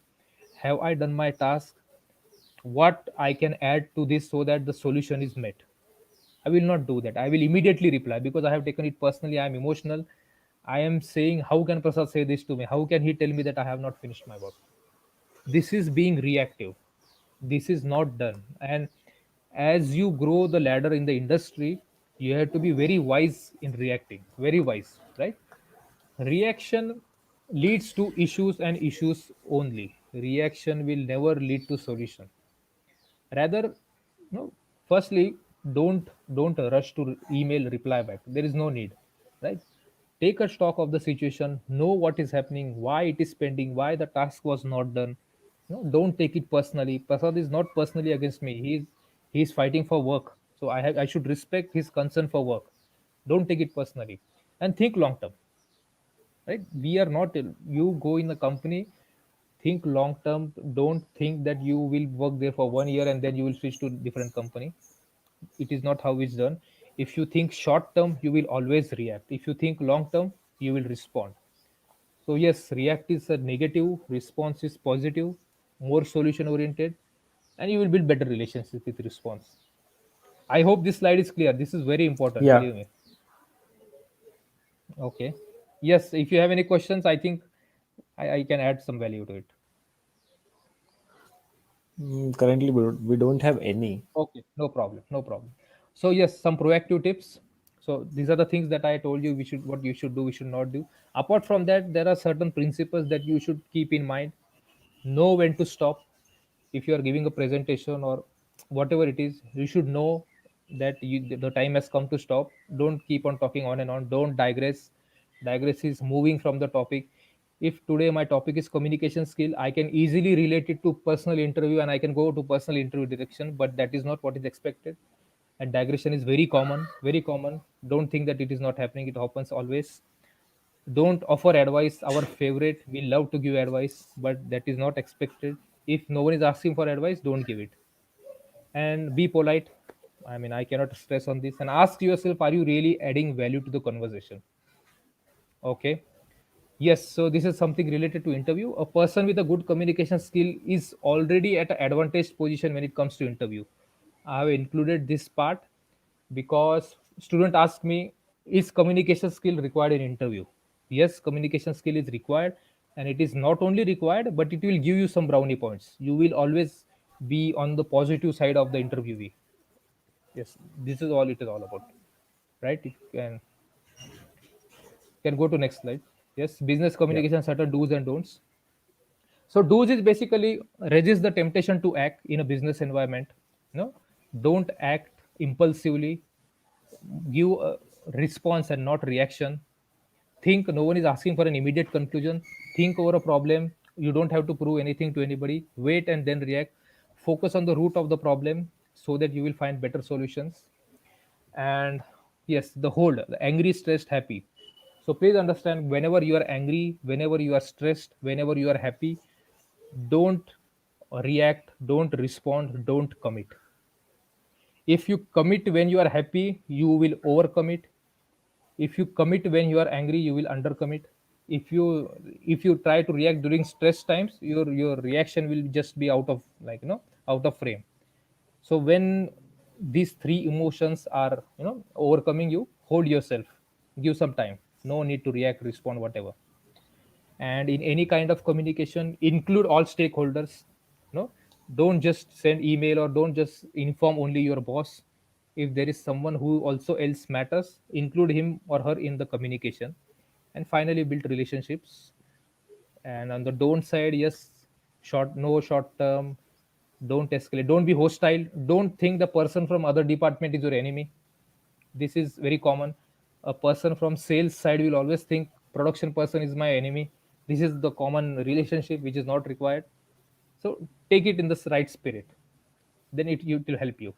have I done my task, what I can add to this so that the solution is met. I will not do that. I will immediately reply because I have taken it personally. I am emotional. I am saying, how can Prasad say this to me? How can he tell me that I have not finished my work? This is being reactive. This is not done. And as you grow the ladder in the industry, you have to be very wise in reacting. Very wise, right? Reaction leads to issues and issues only. Reaction will never lead to solution. Rather, firstly, don't rush to email reply back. There is no need, right? Take a stock of the situation, know what is happening, why it is pending, why the task was not done. Don't take it personally. Prasad is not personally against me. He's fighting for work, so I should respect his concern for work. Don't take it personally, and think long term, right? We are not, you go in the company, think long term. Don't think that you will work there for 1 year and then you will switch to different company. It is not how it's done. If you think short term, you will always react. If you think long term, you will respond. So yes, react is a negative, response is positive, more solution oriented, and you will build better relationship with response. I hope this slide is clear. This is very important, Yeah. believe me. Okay. Yes, if you have any questions, I think I can add some value to it. Currently, we don't have any. Okay, no problem, no problem. So yes, some proactive tips. So these are the things that I told you we should, what you should do, we should not do. Apart from that, there are certain principles that you should keep in mind. Know when to stop. If you are giving a presentation or whatever it is, you should know that the time has come to stop. Don't keep on talking on and on. Don't digress. Digress is moving from the topic. If today my topic is communication skill, I can easily relate it to personal interview and I can go to personal interview direction, but that is not what is expected. And digression is very common, very common. Don't think that it is not happening. It happens always. Don't offer advice. Our favorite, we love to give advice, but that is not expected. If no one is asking for advice, don't give it. And be polite. I mean, I cannot stress on this. And ask yourself, are you really adding value to the conversation? Okay. Yes, so this is something related to interview. A person with a good communication skill is already at an advantaged position when it comes to interview. I have included this part because student asked me, is communication skill required in interview? Yes, communication skill is required, and it is not only required, but it will give you some brownie points. You will always be on the positive side of the interviewee. Yes, this is all it is all about, right? If you can go to next slide. Yes, business Yeah. communication, certain do's and don'ts. So do's is basically resist the temptation to act in a business environment. Don't act impulsively. Give a response and not reaction. Think, no one is asking for an immediate conclusion. Think over a problem. You don't have to prove anything to anybody. Wait and then react. Focus on the root of the problem so that you will find better solutions. And yes, the hold, the angry, stressed, happy. So please understand, whenever you are angry, whenever you are stressed, whenever you are happy, don't react, don't respond, don't commit. If you commit when you are happy, you will overcommit. If you commit when you are angry, you will undercommit. If you try to react during stress times, your reaction will just be out of, like, out of frame. So when these three emotions are, overcoming you, hold yourself, give some time. No need to react, respond, whatever. And in any kind of communication, include all stakeholders. Don't just send email or don't just inform only your boss. If there is someone who also else matters, include him or her in the communication. And finally, build relationships. And on the don't side, yes, no short term, don't escalate, don't be hostile, don't think the person from other department is your enemy. This is very common. A person from sales side will always think production person is my enemy. This is the common relationship which is not required. So take it in the right spirit, then it will help you.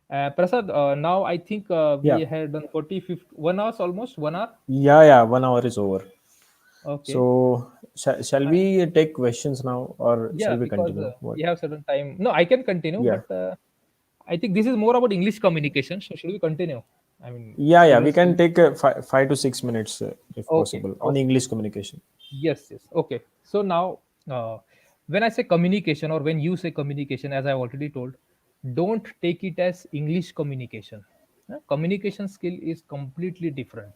Prasad, now I think we Yeah, had done 40, 50, 1 hour, almost 1 hour. yeah. 1 hour is over. Okay. So shall we take questions now, or shall Yeah, we because continue? What? we have certain time. No, I can continue, Yeah, but I think this is more about English communication. So should we continue? I mean, yeah. We students can will. take 5 to 6 minutes if Okay, possible on okay. English communication. Yes, yes. Okay. So now, when I say communication or when you say communication, as I've already told, don't take it as English communication. Communication skill is completely different.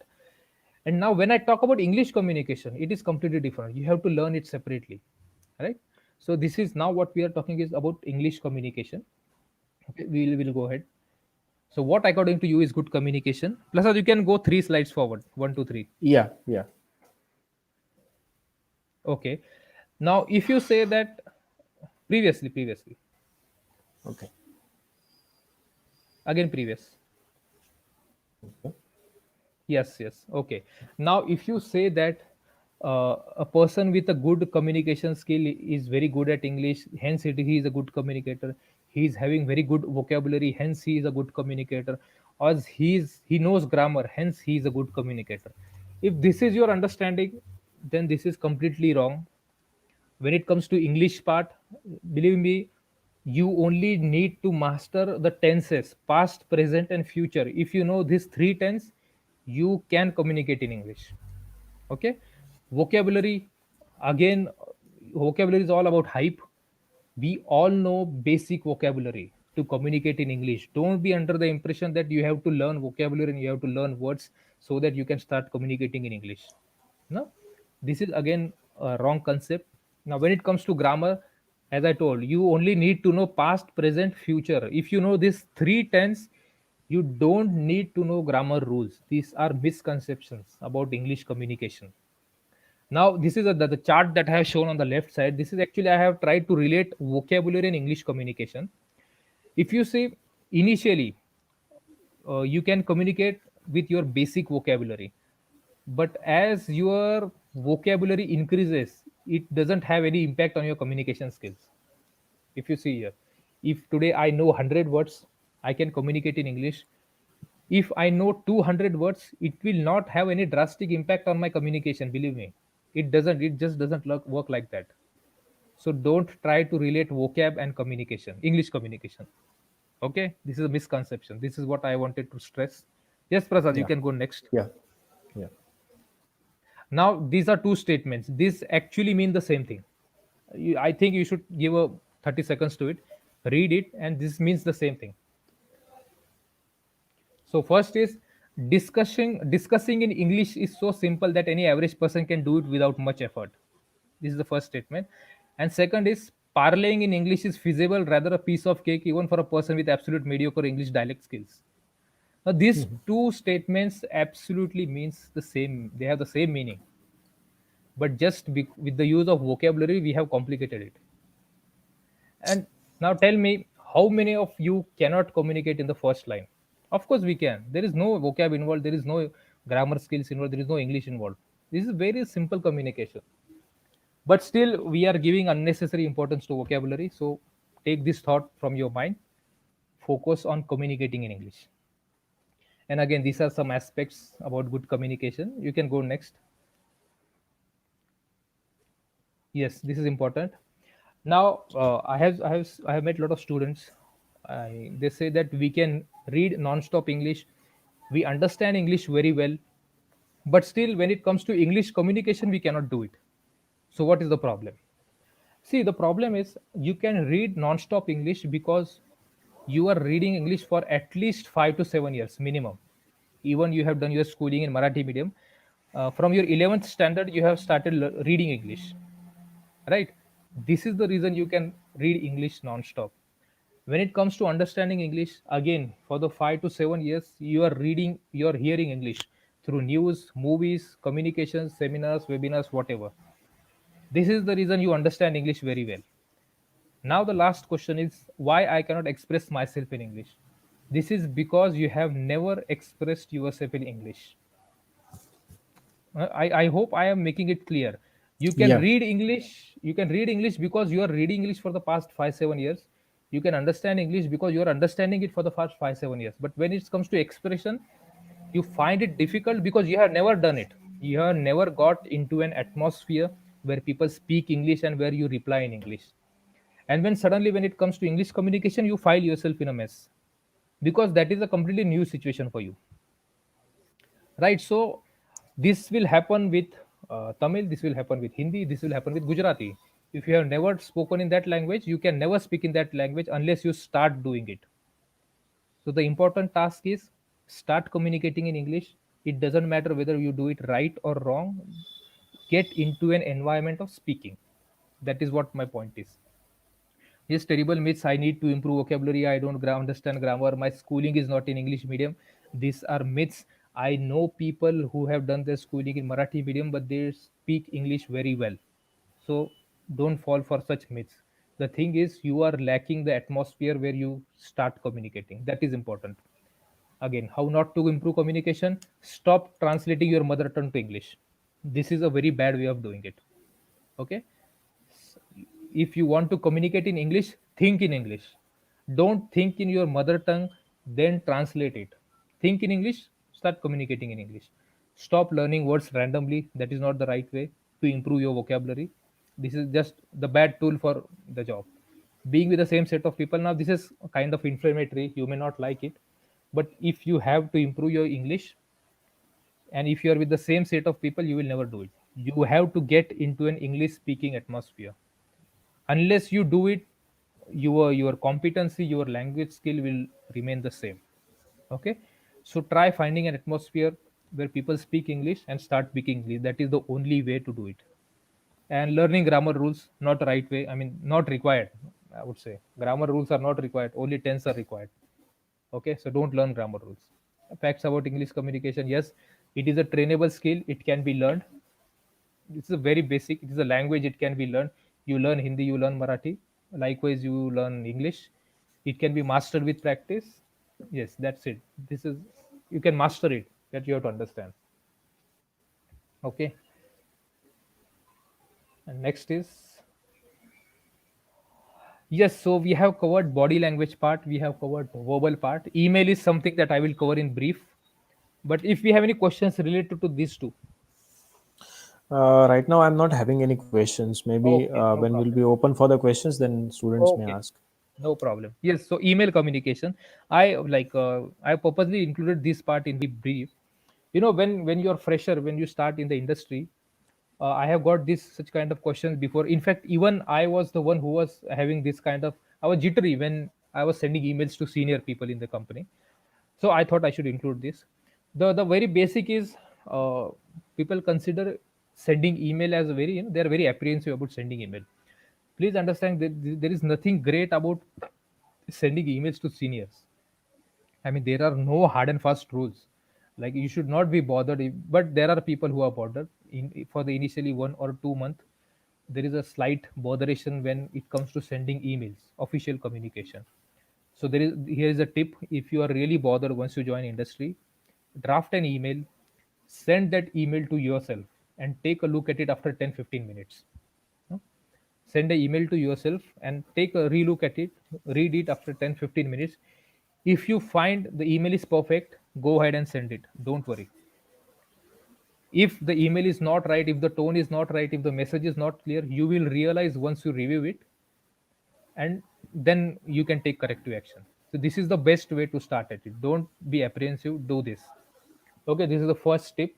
And now, when I talk about English communication, it is completely different. You have to learn it separately, right? So this is now what we are talking is about English communication. Okay, we'll go ahead. So what according to you is good communication? Plus, you can go 3 slides forward. One, two, three. Yeah, yeah. Okay. Now, if you say that previously, Okay. again previous. Okay. Yes, yes. Okay. Now, if you say that a person with a good communication skill is very good at English, hence he is a good communicator. He is having very good vocabulary, hence he is a good communicator. Or he knows grammar, hence he is a good communicator. If this is your understanding, then this is completely wrong. When it comes to English part, believe me, you only need to master the tenses past, present and future. If you know these three tense, you can communicate in English. Okay. Vocabulary, again, vocabulary is all about hype. We all know basic vocabulary to communicate in English. Don't be under the impression that you have to learn vocabulary and you have to learn words so that you can start communicating in English. No, this is again a wrong concept. Now when it comes to grammar, as I told you, only need to know past, present, future. If you know these three tense, you don't need to know grammar rules. These are misconceptions about English communication. Now this is the chart that I have shown on the left side. This is actually I have tried to relate vocabulary and English communication. If you see, initially you can communicate with your basic vocabulary, but as your vocabulary increases, it doesn't have any impact on your communication skills. If you see here, if today I know 100 words, I can communicate in English. If I know 200 words, it will not have any drastic impact on my communication, believe me. It just doesn't work like that. So don't try to relate vocab and communication, English communication. Okay, this is a misconception. This is what I wanted to stress. Yes, Prasad, you Yeah, can go next. yeah, yeah. Now these are two statements. These actually mean the same thing. I think you should give a 30 seconds to it, read it, and this means the same thing. So first is discussing in English is so simple that any average person can do it without much effort. This is the first statement. And second is parlaying in English is feasible, rather a piece of cake even for a person with absolute mediocre English dialect skills. Now these two statements absolutely means the same. They have the same meaning, but with the use of vocabulary we have complicated it. And now tell me, how many of you cannot communicate in the first line? Of course we can. There is no vocab involved, there is no grammar skills involved, there is no English involved. This is very simple communication. But still we are giving unnecessary importance to vocabulary. So take this thought from your mind. Focus on communicating in English. And again, these are some aspects about good communication. You can go next. Yes, this is important. Now I have met a lot of students. They say that we can read non-stop English, we understand English very well, but still when it comes to English communication we cannot do it. So what is the problem? See, the problem is you can read non-stop English because you are reading English for at least 5 to 7 years minimum. Even you have done your schooling in Marathi medium. From your 11th standard, you have started reading English, right? This is the reason you can read English non-stop. When it comes to understanding English, again, for the 5 to 7 years, you are reading, you are hearing English through news, movies, communications, seminars, webinars, whatever. This is the reason you understand English very well. Now, the last question is why I cannot express myself in English. This is because you have never expressed yourself in English. I hope I am making it clear. You can Yeah. read English. You can read English because you are reading English for the past 5 7 years. You can understand English because you are understanding it for the past 5 7 years. But when it comes to expression, you find it difficult because you have never done it. You have never got into an atmosphere where people speak English and where you reply in English. And when suddenly, when it comes to English communication, you find yourself in a mess because that is a completely new situation for you, right? So this will happen with Tamil, this will happen with Hindi, this will happen with Gujarati. If you have never spoken in that language, you can never speak in that language unless you start doing it. So the important task is start communicating in English. It doesn't matter whether you do it right or wrong. Get into an environment of speaking. That is what my point is. Yes, terrible myths. I need to improve vocabulary. I don't understand grammar. My schooling is not in English medium. These are myths. I know people who have done their schooling in Marathi medium, but they speak English very well. So don't fall for such myths. The thing is, you are lacking the atmosphere where you start communicating. That is important. Again, how not to improve communication? Stop translating your mother tongue to English. This is a very bad way of doing it. Okay, if you want to communicate in English, think in English. Don't think in your mother tongue, then translate it. Think in English, start communicating in English. Stop learning words randomly. That is not the right way to improve your vocabulary. This is just the bad tool for the job. Being with the same set of people, now this is kind of inflammatory, you may not like it, but if you have to improve your English, and if you are with the same set of people, you will never do it. You have to get into an English speaking atmosphere. Unless you do it, your competency, your language skill will remain the same. Okay, so try finding an atmosphere where people speak English and start speaking English. That is the only way to do it. And learning grammar rules, not right way, I mean, not required. I would say grammar rules are not required, only tense are required. Okay, so don't learn grammar rules. Facts about English communication: yes, it is a trainable skill, it can be learned. It's a very basic, it is a language, it can be learned. You learn Hindi, you learn Marathi, likewise you learn English. It can be mastered with practice. Yes, that's it. This is, you can master it, that you have to understand. Okay, and next is, yes, so we have covered body language part, we have covered verbal part. Email is something that I will cover in brief, but if we have any questions related to these two. Right now, I'm not having any questions. Maybe Okay, no when we'll be problem. open for the questions, then students may Okay, ask. no problem. Yes, so email communication. I purposely included this part in the brief. You know, when you're fresher, when you start in the industry, I have got this such kind of questions before. In fact, even I was the one who was having this kind of. I was jittery when I was sending emails to senior people in the company. So I thought I should include this. The very basic is, people consider sending email as a very, you know, they're very apprehensive about sending email. Please understand that there is nothing great about sending emails to seniors. I mean, there are no hard and fast rules. Like, you should not be bothered, but there are people who are bothered for the initially 1 or 2 month. There is a slight botheration when it comes to sending emails, official communication. So here is a tip: if you are really bothered once you join industry, draft an email, send that email to yourself, and take a look at it after 10 15 minutes. No? Send an email to yourself and take a relook at it, read it after 10 15 minutes. If you find the email is perfect, go ahead and send it, don't worry. If the email is not right, if the tone is not right, if the message is not clear, you will realize once you review it, and then you can take corrective action. So this is the best way to start at it. Don't be apprehensive, do this. Okay, this is the first tip.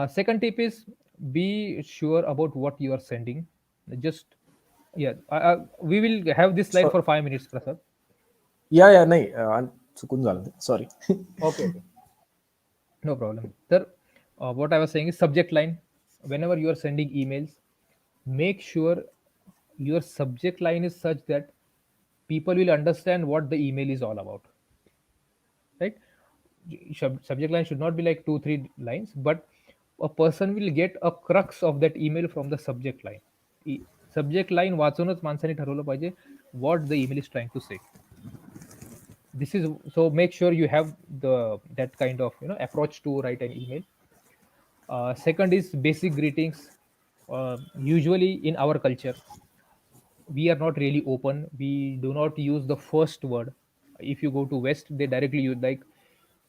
Second tip is, be sure about what you are sending. Just, yeah, we will have this slide So for 5 minutes, Prasad. yeah, yeah, नाही चुकून झालं ते. Sorry. Okay, okay. No problem. Sir, what I was saying is subject line. Whenever you are sending emails, make sure your subject line is such that people will understand what the email is all about, right? Subject line should not be like 2 3 lines, but a person will get a crux of that email from the subject line. Subject line वाचूनच माणसाने ठरवलं पाहिजे what the email is trying to say. This is so make sure you have the that kind of approach to write an email. Second is basic greetings. Usually in our culture we are not really open, we do not use the first word. If you go to west, they directly use, like,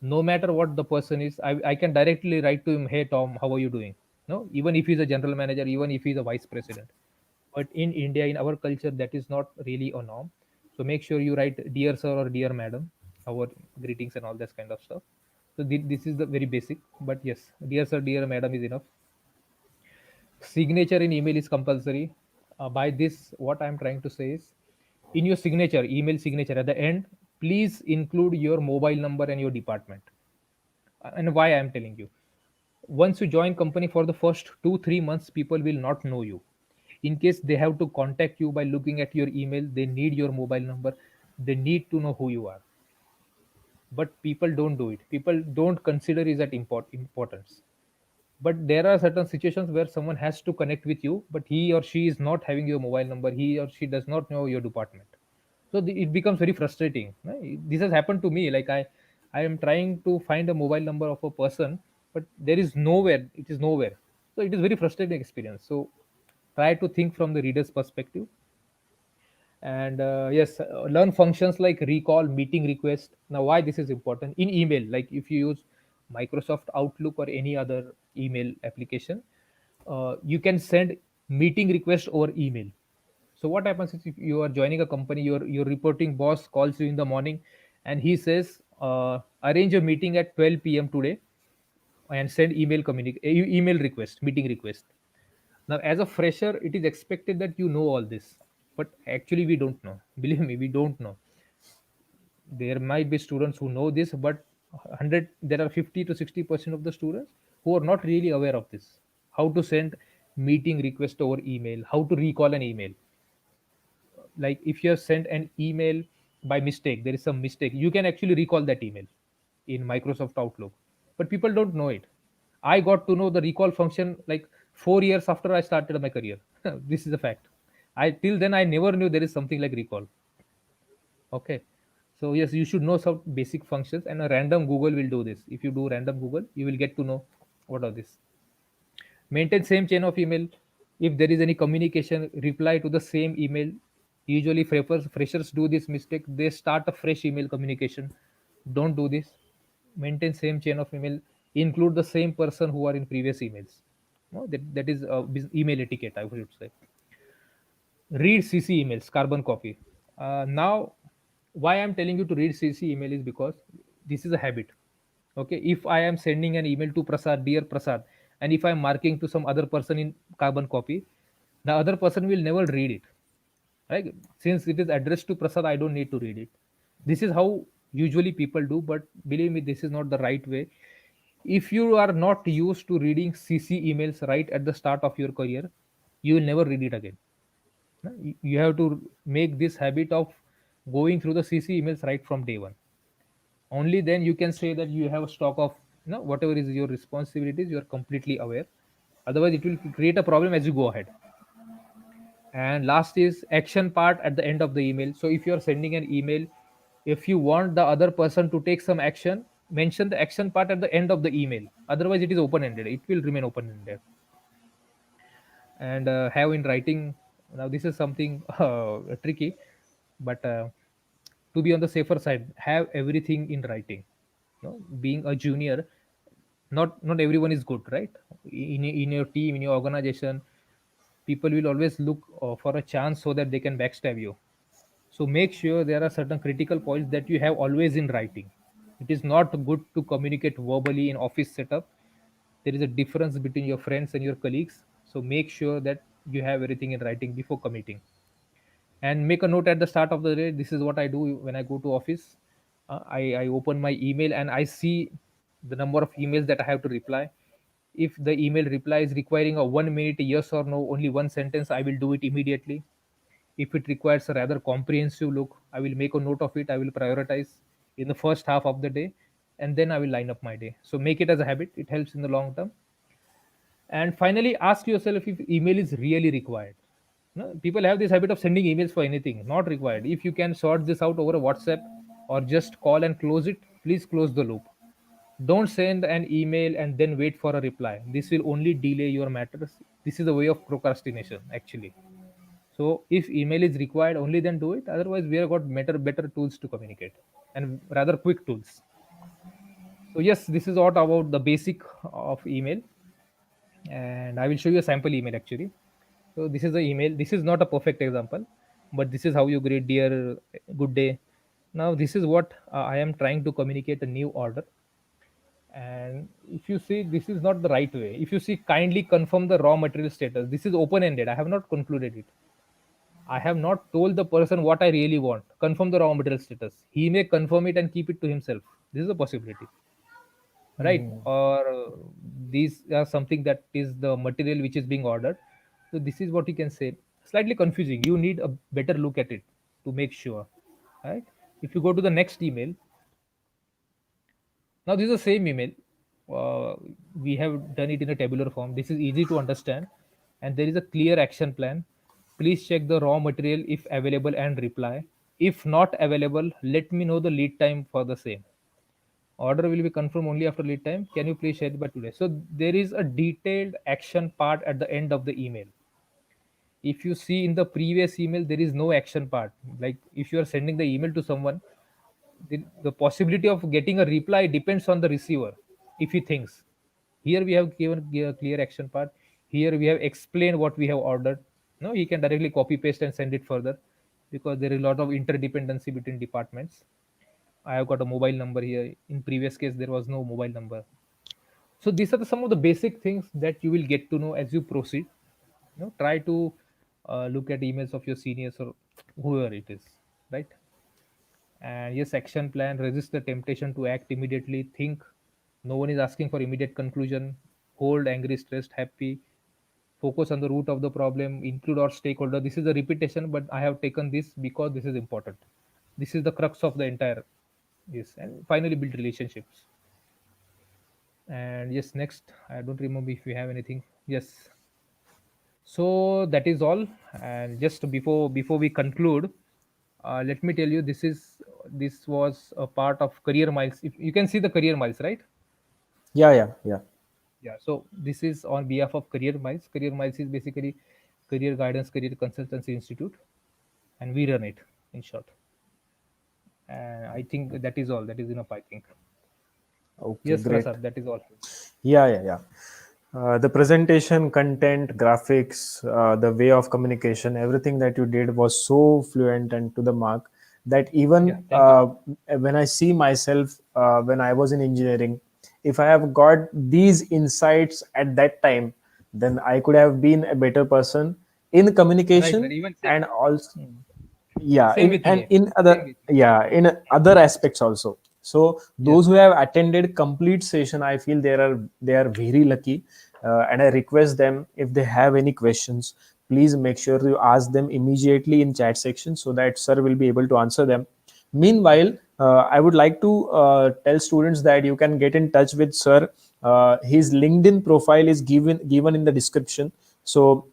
no matter what the person is, I can directly write to him, hey Tom, how are you doing? No, even if he's a general manager, even if he's a vice president. But in India, in our culture, that is not really a norm. So make sure you write dear sir or dear madam, our greetings and all this kind of stuff. So this is the very basic, but yes, dear sir, dear madam is enough. Signature in email is compulsory. By this, what I'm trying to say is, in your signature, email signature at the end, please include your mobile number and your department. And why I'm telling you, once you join company, for the first 2 3 months, people will not know you. In case they have to contact you by looking at your email, they need your mobile number, they need to know who you are. But people don't do it, people don't consider is at importance. But there are certain situations where someone has to connect with you, but he or she is not having your mobile number, he or she does not know your department. So it becomes very frustrating, right? This has happened to me, like I am trying to find a mobile number of a person, but there is nowhere, it is nowhere. So it is very frustrating experience. So try to think from the reader's perspective. And yes, learn functions like recall, meeting request. Now why this is important in email, like if you use Microsoft Outlook or any other email application, you can send meeting request over email. So what happens is, if you are joining a company, your reporting boss calls you in the morning and he says, arrange a meeting at 12 p.m. today and send email request, meeting request. Now, as a fresher, it is expected that you know all this, but actually, we don't know. Believe me, we don't know. There might be students who know this, but 100, there are 50 to 60% of the students who are not really aware of this. How to send meeting request over email, how to recall an email. Like if you have sent an email by mistake, there is some mistake, you can actually recall that email in Microsoft Outlook, but people don't know it. I got to know the recall function like 4 years after I started my career. This is a fact. I till then I never knew there is something like recall. Okay, so yes, you should know some basic functions, and a random Google will do this. If you do random Google, you will get to know what are this. Maintain same chain of email. If there is any communication, reply to the same email. Usually freshers do this mistake, they start a fresh email communication. Don't do this. Maintain same chain of email. Include the same person who are in previous emails. No, that is email etiquette, I would say. Read CC emails, carbon copy. Now, why I'm telling you to read CC email is because this is a habit. Okay, if I am sending an email to Prasad, dear Prasad, and if I'm marking to some other person in carbon copy, the other person will never read it. Right? Since it is addressed to Prasad, I don't need to read it. This is how usually people do, but believe me, this is not the right way. If you are not used to reading CC emails right at the start of your career, you will never read it again. You have to make this habit of going through the CC emails right from day one. Only then you can say that you have a stock of whatever is your responsibilities, you are completely aware. Otherwise it will create a problem as you go ahead. And last is action part at the end of the email. So if you are sending an email, if you want the other person to take some action, mention the action part at the end of the email. Otherwise it is open ended, it will remain open ended. And have in writing. Now this is something tricky, but to be on the safer side, have everything in writing. Being a junior, not everyone is good, right? In your team, in your organization, people will always look for a chance so that they can backstab you. So make sure there are certain critical points that you have always in writing. It is not good to communicate verbally in office setup. There is a difference between your friends and your colleagues. So make sure that you have everything in writing before committing. And make a note at the start of the day. This is what I do when I go to office. I open my email and I see the number of emails that I have to reply. If the email reply is requiring a 1 minute yes or no, only one sentence, I will do it immediately. If it requires a rather comprehensive look, I will make a note of it. I will prioritize in the first half of the day, and then I will line up my day. So make it as a habit. It helps in the long term. And finally, ask yourself if email is really required. No, people have this habit of sending emails for anything, not required. If you can sort this out over a WhatsApp or just call and close it, please close the loop. Don't send an email and then wait for a reply. This will only delay your matters. This is a way of procrastination, actually. So if email is required, only then do it. Otherwise, we have got better tools to communicate, and rather quick tools. So yes, this is what about the basic of email, and I will show you a sample email actually. So this is the email. This is not a perfect example, but this is how you greet dear, good day. Now this is what I am trying to communicate a new order. And if you see, this is not the right way. If you see, kindly confirm the raw material status. This is open ended. I have not concluded it. I have not told the person what I really want. Confirm the raw material status. He may confirm it and keep it to himself. This is a possibility, right? Hmm. Or these are something that is the material which is being ordered. So this is what you can say. Slightly confusing. You need a better look at it to make sure, right? If you go to the next email, now this is the same email. We have done it in a tabular form. This is easy to understand, and there is a clear action plan. Please check the raw material if available and reply. If not available, let me know the lead time for the same. Order will be confirmed only after lead time. Can you please share it by today? So there is a detailed action part at the end of the email. If you see in the previous email, there is no action part. Like if you are sending the email to someone, the possibility of getting a reply depends on the receiver if he thinks. Here we have given a clear action part. Here we have explained what we have ordered. No, he can directly copy paste and send it further, because there is a lot of interdependency between departments. I have got a mobile number here. In previous case, there was no mobile number. So these are some of the basic things that you will get to know as you proceed. Try to look at emails of your seniors or whoever it is, right? And yes, action plan, resist the temptation to act immediately. Think, no one is asking for immediate conclusion. Hold, angry, stressed, happy. Focus on the root of the problem. Include our stakeholder. This is a repetition, but I have taken this because this is important. This is the crux of the entire. Yes, and finally build relationships. And yes, next, I don't remember if you have anything. Yes, so that is all. And just before we conclude, let me tell you, this was a part of career miles. If you can see the career miles, right? Yeah, yeah, yeah. Yeah, so this is on behalf of career miles. Career miles is basically career guidance, career consultancy institute, and we run it in short. And I think that is all. That is enough, I think. Okay, Yes, great. Prasad, that is all. Yeah, yeah, yeah. The presentation, content, graphics, the way of communication, everything that you did was so fluent and to the mark that Yeah, even thank you. when I see myself when I was in engineering, if I have got these insights at that time, then I could have been a better person in Right, communication right. Even same. and also Hmm. yeah Same in with and me. in Same other with me. yeah in other aspects also. So Yes. those who have attended complete session, I feel they are very lucky, and I request them, if they have any questions, please make sure you ask them immediately in chat section so that sir will be able to answer them. Meanwhile, I would like to tell students that you can get in touch with sir. His LinkedIn profile is given in the description. So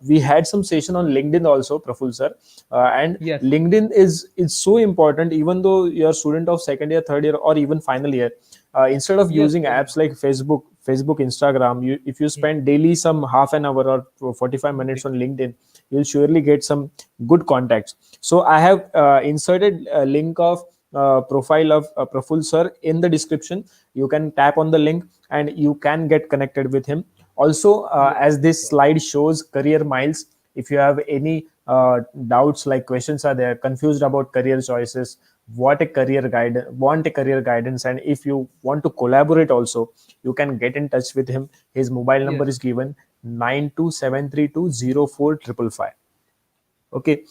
we had some session on LinkedIn also, Praful sir, and Yes. LinkedIn is so important. Even though you're a student of second year, third year, or even final year, instead of Yes. using apps like Facebook, Instagram, if you Hmm. spend daily some half an hour or 45 minutes on LinkedIn, you'll surely get some good contacts. So I have inserted a link of profile of Praful sir in the description. You can tap on the link and you can get connected with him. Also, Yes. as this slide shows career miles, if you have any doubts, like questions are there, confused about career choices, want a career guidance, and if you want to collaborate also, you can get in touch with him. His mobile number Yes. is given 9273204555. Okay.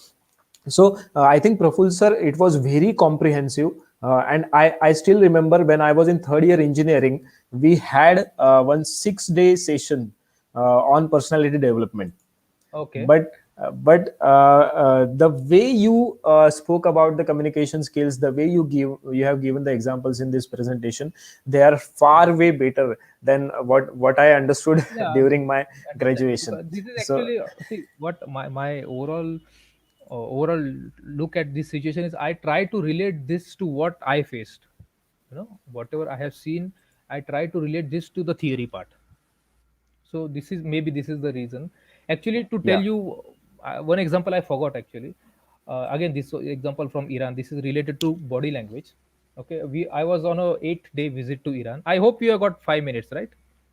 So I think Praful sir, it was very comprehensive, and I still remember when I was in third year engineering, we had one 6-day session on personality development. Okay. But But the way you spoke about the communication skills, the way you have given the examples in this presentation, they are far way better than what I understood Yeah, during my understand. graduation. Because this is So actually, see what my overall look at this situation is. I try to relate this to what I faced. Whatever I have seen, I try to relate this to the theory part. So this is the reason. Actually, to tell yeah, you one example I forgot actually. Again, this example from Iran. This is related to body language. Okay, I was on a 8-day visit to Iran. I hope you have got 5 minutes, right?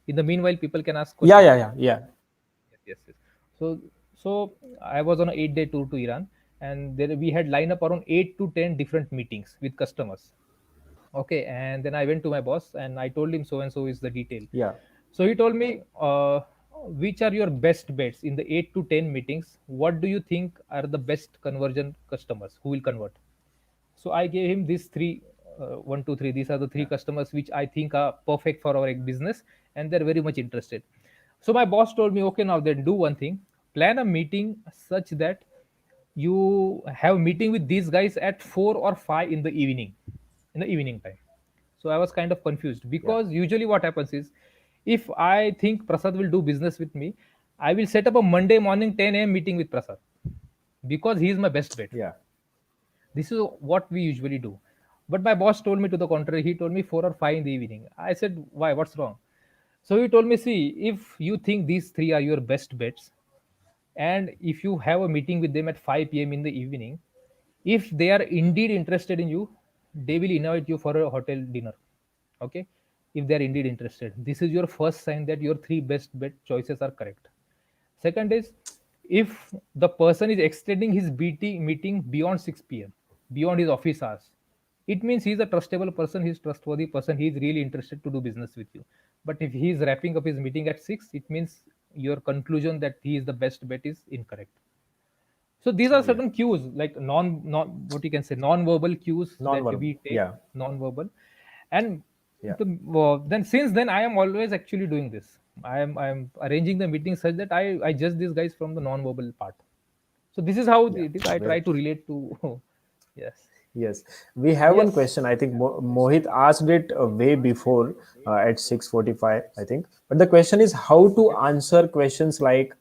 In the meanwhile, people can ask yeah, questions. yeah, yeah, yeah, Yes, yes, yes. So I was on an 8-day tour to Iran, and there we had lined up around 8 to 10 different meetings with customers. Okay, and then I went to my boss and I told him so and so is the detail. yeah, So he told me, which are your best bets in the 8 to 10 meetings? What do you think are the best conversion customers who will convert? So I gave him these three, one, two, three. These are the three customers which I think are perfect for our business, and they're very much interested. So my boss told me, okay, now then do one thing: plan a meeting such that you have a meeting with these guys at 4 or 5 in the evening, in the evening time. So I was kind of confused yeah, because usually what happens is, if I think Prasad will do business with me, I will set up a Monday morning 10 a.m. meeting with Prasad because he is my best bet. yeah, This is what we usually do. But my boss told me to the contrary. He told me 4 or 5 in the evening. I said, why? What's wrong? So he told me, see, if you think these three are your best bets, and if you have a meeting with them at 5 p.m. in the evening, if they are indeed interested in you, they will invite you for a hotel dinner. Okay? If they are indeed interested, this is your first sign that your three best bet choices are correct. Second is, if the person is extending his BT meeting beyond 6 p.m., beyond his office hours, it means he's a trustable person, he's trustworthy person, he's really interested to do business with you. But if he's wrapping up his meeting at 6, it means your conclusion that he is the best bet is incorrect. So these are yeah. certain cues, like non what you can say, non-verbal cues that Non-verbal. we take, Yeah, non-verbal, and yeah, then since then I am always actually doing this. I am arranging the meeting such that I judge these guys from the non-verbal part. So this is how yeah. it is. I Very try to relate to. Yes, yes. We have one yes, question. I think Mohit asked it way before at 6:45. I think. But the question is how to answer questions like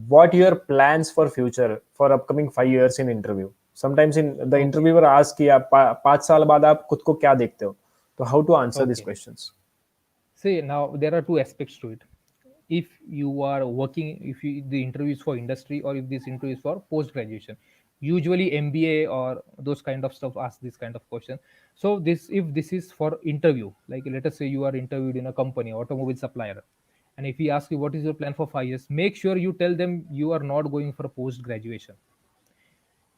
what your plans for future for upcoming 5 years in interview. Sometimes in the okay, interviewer asks कि आप 5 साल बाद आप खुद को क्या देखते हो? So how to answer these okay. questions? See, now there are two aspects to it. If you are working, if the interview is for industry or if this interview is for post graduation, usually MBA or those kind of stuff ask this kind of question. So this, if this is for interview, like let us say you are interviewed in a company, automobile supplier, and if he asks you what is your plan for 5 years, make sure you tell them you are not going for post graduation.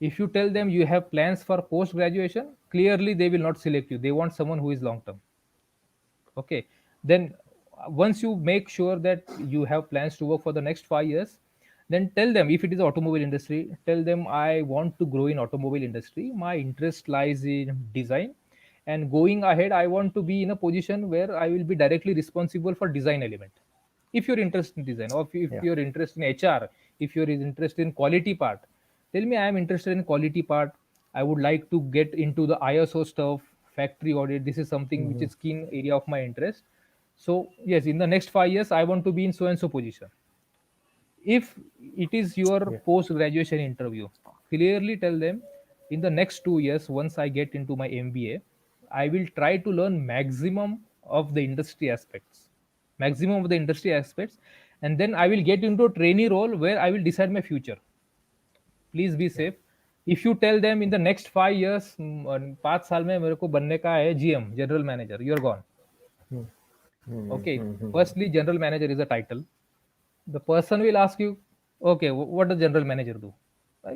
If you tell them you have plans for post graduation, clearly they will not select you. They want someone who is long term. Okay, then once you make sure that you have plans to work for the next 5 years, then tell them, if it is automobile industry, tell them I want to grow in automobile industry, my interest lies in design, and going ahead I want to be in a position where I will be directly responsible for design element. If you're interested in design, or if Yeah, you're interested in HR, if you're interested in quality part, tell me I am interested in quality part. I would like to get into the ISO stuff, factory audit. This is something which is keen area of my interest. So yes, in the next 5 years I want to be in so and so position. If it is your yeah, post graduation interview, clearly tell them, in the next 2 years once I get into my MBA, I will try to learn maximum of the industry aspects, and then I will get into a trainee role where I will decide my future. Please be yeah. safe. If you tell them in the next 5 years, 5 साल में मेरे को बनने का है GM, general manager, you're gone. Okay, firstly, general manager is a title. The person will ask you, okay, what does general manager do?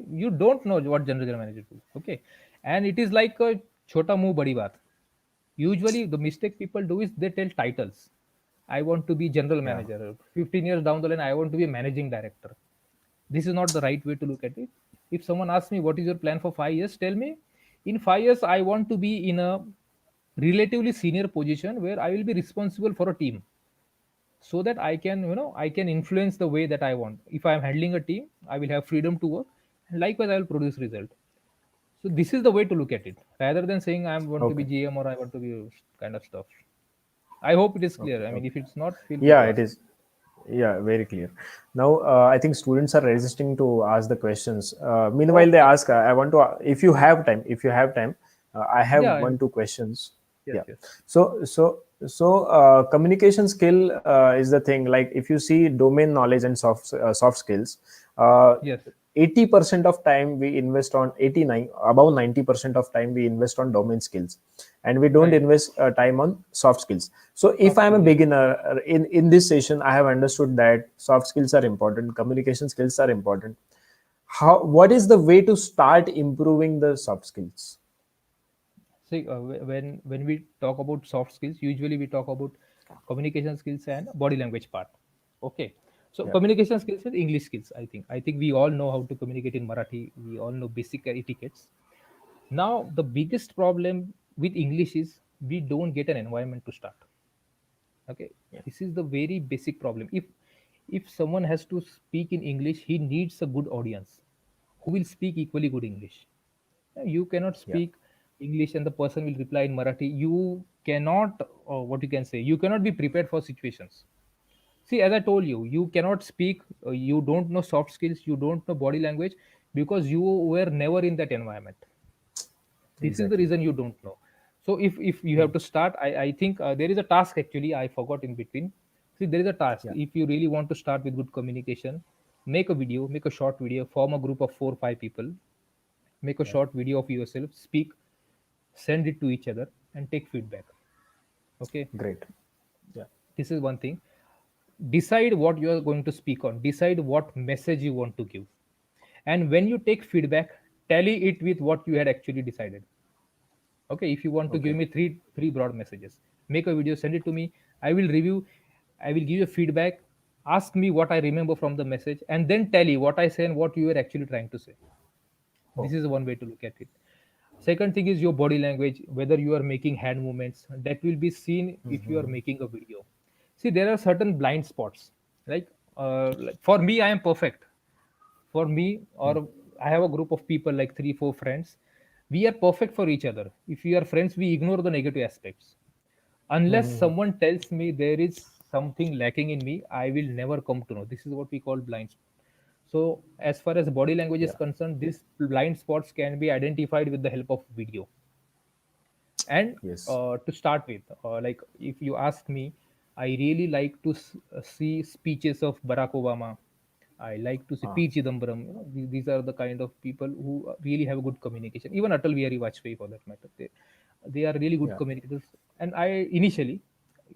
You don't know what general manager do. Okay, and it is like a chota muh badi baat. Usually the mistake people do is they tell titles. I want to be general Yeah. manager. 15 years down the line I want to be a managing director. This is not the right way to look at it. If someone asks me what is your plan for 5 years, tell me, in 5 years I want to be in a relatively senior position where I will be responsible for a team. so that I can, I can influence the way that I want. If I am handling a team, I will have freedom to work, and likewise I will produce result. So this is the way to look at it, rather than saying I want to be Okay. GM or I want to be kind of stuff. I hope it is Okay. clear. I mean, Okay. if it's not, feel free Yeah, to it ask. is. Yeah, very clear. Now, I think students are resisting to ask the questions. Meanwhile, they Okay. ask, I want to, if you have time, I have Yeah. one, two questions. Yes. Yeah. Yes. So, communication skill is the thing. Like, if you see domain knowledge and soft skills, uh, Yes. 80% of time we invest on 89 above 90% of time we invest on domain skills, and we don't Right. invest time on soft skills. So if Soft I'm a skill. Yes. beginner in this session, I have understood that soft skills are important, communication skills are important. How, what is the way to start improving the soft skills? See, when we talk about soft skills, usually we talk about communication skills and body language part. Okay. So Yeah. communication skills is English skills. I think we all know how to communicate in Marathi. We all know basic etiquettes. Now the biggest problem with English is we don't get an environment to start. Okay, Yeah. this is the very basic problem. If someone has to speak in English, he needs a good audience who will speak equally good English. You cannot Yeah. speak English and the person will reply in Marathi. You cannot, what you can say, you cannot be prepared for situations. See, as I told you, you cannot speak, you don't know soft skills, you don't know body language, because you were never in that environment. This is the Exactly. reason you don't know. So if you have to start, I think there is a task, actually I forgot in between. See, there is a task. Yeah. If you really want to start with good communication, make a video, make a short video, form a group of 4 or 5 people, make a Yeah. short video of yourself, speak, send it to each other, and take feedback. Okay, Great. Yeah. this is one thing. Decide what you are going to speak on, decide what message you want to give, and when you take feedback, tally it with what you had actually decided. Okay, if you want to give Okay. me three broad messages, make a video, send it to me. I will review, I will give you feedback, ask me what I remember from the message, and then tell you what I say and what you were actually trying to say. This Oh. is one way to look at it. Second thing is your body language, whether you are making hand movements, that will be seen if you are making a video. See, there are certain blind spots, like for me, I am perfect. For me, or I have a group of people like 3 4 friends, we are perfect for each other. If we are friends, we ignore the negative aspects. Unless someone tells me there is something lacking in me, I will never come to know. This is what we call blind spot. So as far as body language is Yeah. concerned, these blind spots can be identified with the help of video. And Yes. to start with, like if you ask me, I really like to see speeches of Barack Obama. I like to see Ah. P. Chidambaram. These are the kind of people who really have a good communication. Even Atal Bihari Vajpayee, for that matter, they are really good Yeah. communicators. And I initially,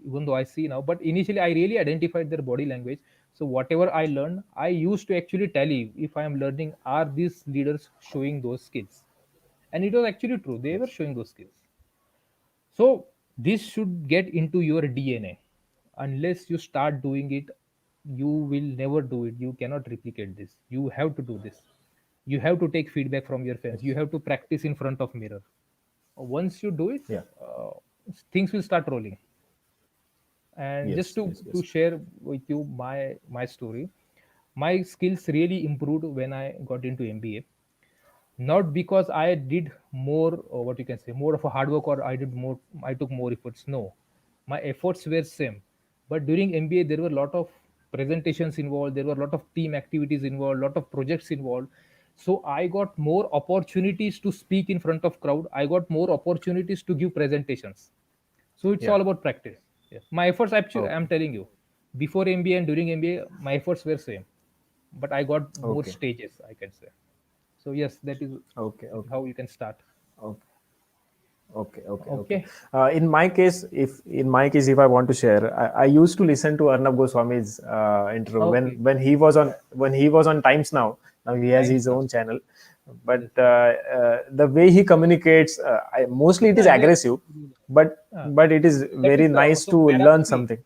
even though I see now, but initially I really identified their body language. So whatever I learned, I used to actually tally if I am learning, are these leaders showing those skills? And it was actually true. They were Yes. showing those skills. So this should get into your DNA. Unless you start doing it, you will never do it. You cannot replicate this. You have to do this. You have to take feedback from your friends. You Yes. have to practice in front of mirror. Once you do it, Yeah. uh, things will start rolling. And just Yes. to Yes. to Yes. share with you my story, my skills really improved when I got into MBA. Not because I did more, or what you can say, more of a hard work, or I took more efforts. No, my efforts were same. But during MBA, there were a lot of presentations involved. There were a lot of team activities involved, lot of projects involved. So I got more opportunities to speak in front of crowd. I got more opportunities to give presentations. So it's Yeah. all about practice. Yes. My efforts, actually, I'm Okay. telling you, before MBA and during MBA, my efforts were same, but I got more Okay. stages, I can say. So yes, Okay. that is Okay. how you can start. Okay. Okay, okay, okay. Okay. In my case, if I want to share, I used to listen to Arnab Goswami's interview Okay. when he was on Times Now. Now he has Times his now. own channel, but Yes, yes. the way he communicates, mostly it is Yeah, yes. aggressive, Uh, but it is that very is nice also to para. learn See, something.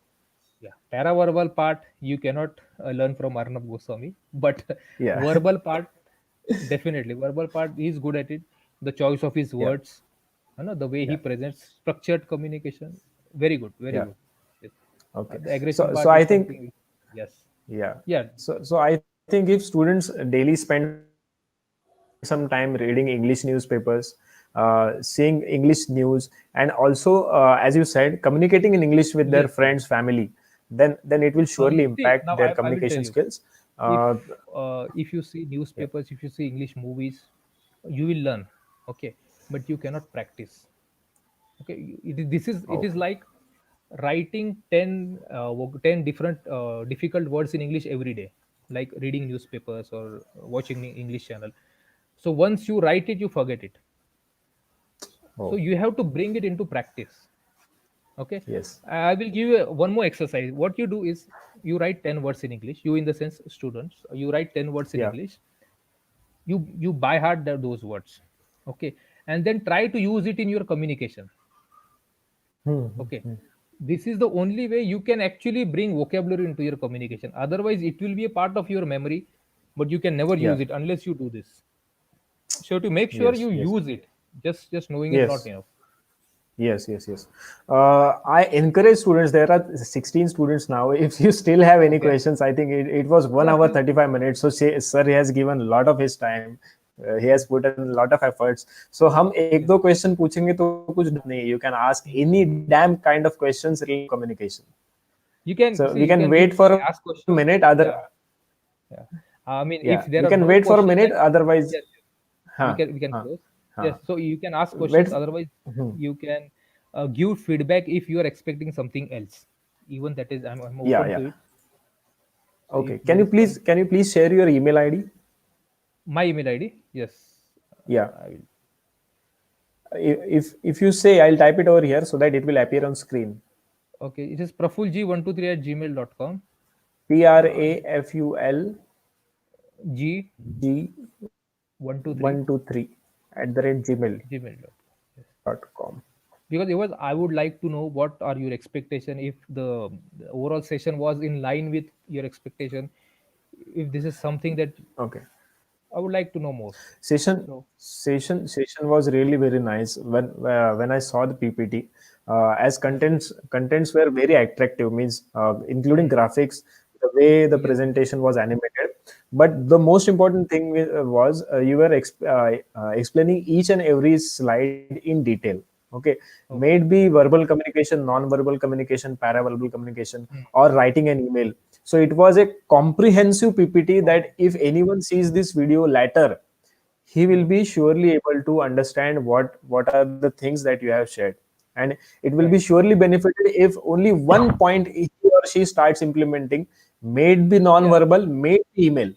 yeah, para-verbal part you cannot learn from Arnab Goswami, but Yeah, verbal part, definitely. Verbal part, he's good at it. The choice of his yeah, words, the way he yeah, presents structured communication, very good, very yeah. good. Yes. Okay. The aggression So part I is think, something. Yes. yeah. Yeah. So I think if students daily spend some time reading English newspapers, seeing English news, and also, as you said, communicating in English with their friends, Yes. family, Yes. then it will surely impact their See, now communication I will skills. tell you. Uh, If you see yeah. newspapers, if you see English movies, you will learn. Okay, but you cannot practice. Okay, it is Okay. like writing 10 different difficult words in English every day, like reading newspapers or watching English channel. So once you write it, you forget it. So Oh, you have to bring it into practice. Okay, yes. I will give you one more exercise. What you do is you write 10 words in English. You, in the sense, students, you write 10 words in Yeah. English. You by heart those words. Okay, and then try to use it in your communication. Hmm. Okay, this is the only way you can actually bring vocabulary into your communication. Otherwise it will be a part of your memory, but you can never Yeah. use it unless you do this. So to make sure Yes. you Yes. use it, just knowing is not Yes. enough. Yes, yes, yes. I encourage students. There are 16 students now. If you still have any Okay. questions, I think it was one Yeah, hour please. 35 minutes. So sir, he has given a lot of his time. He has put in a lot of efforts. So हम एक दो Yes. Question पूछेंगे तो कुछ डर नहीं है. You can ask any damn kind of questions related to communication. You can So see, we you can can wait keep for a ask minute. questions. Other, Yeah. I mean, yeah, if we there are can no wait for a questions, minute. then Otherwise, yes, huh, we can huh, close. huh. Yes, so you can ask Wait. questions. Otherwise, Hmm. you can give feedback if you are expecting something else. Even that is, I'm Yeah, open yeah. to it. So if Okay. there is some, Can you please share your email ID? my email ID, yes, Yeah. I will. If you say, I'll type it over here so that it will appear on screen. Okay, it is prafulg123@gmail.com. Uh, Praful G G 123 123 at the rate gmail gmail.com. Yes. dot com. Because it was, I would like to know what are your expectation, if the overall session was in line with your expectation, if this is something that Okay. I would like to know more. Session So session was really very nice when I saw the PPT. As yes. contents were very attractive, means including Hmm. graphics, the way the Yes. presentation was animated. But the most important thing was you were explaining each and every slide in detail. Okay, may it Okay. be verbal communication, non-verbal communication, paraverbal communication, Hmm. or writing an email. So it was a comprehensive PPT Oh, that if anyone sees this video later, he will yes. be surely able to understand what are the things that you have shared, and it will be Right. surely benefited if only one point he or she starts implementing, may it be Yeah. non-verbal, may it be email.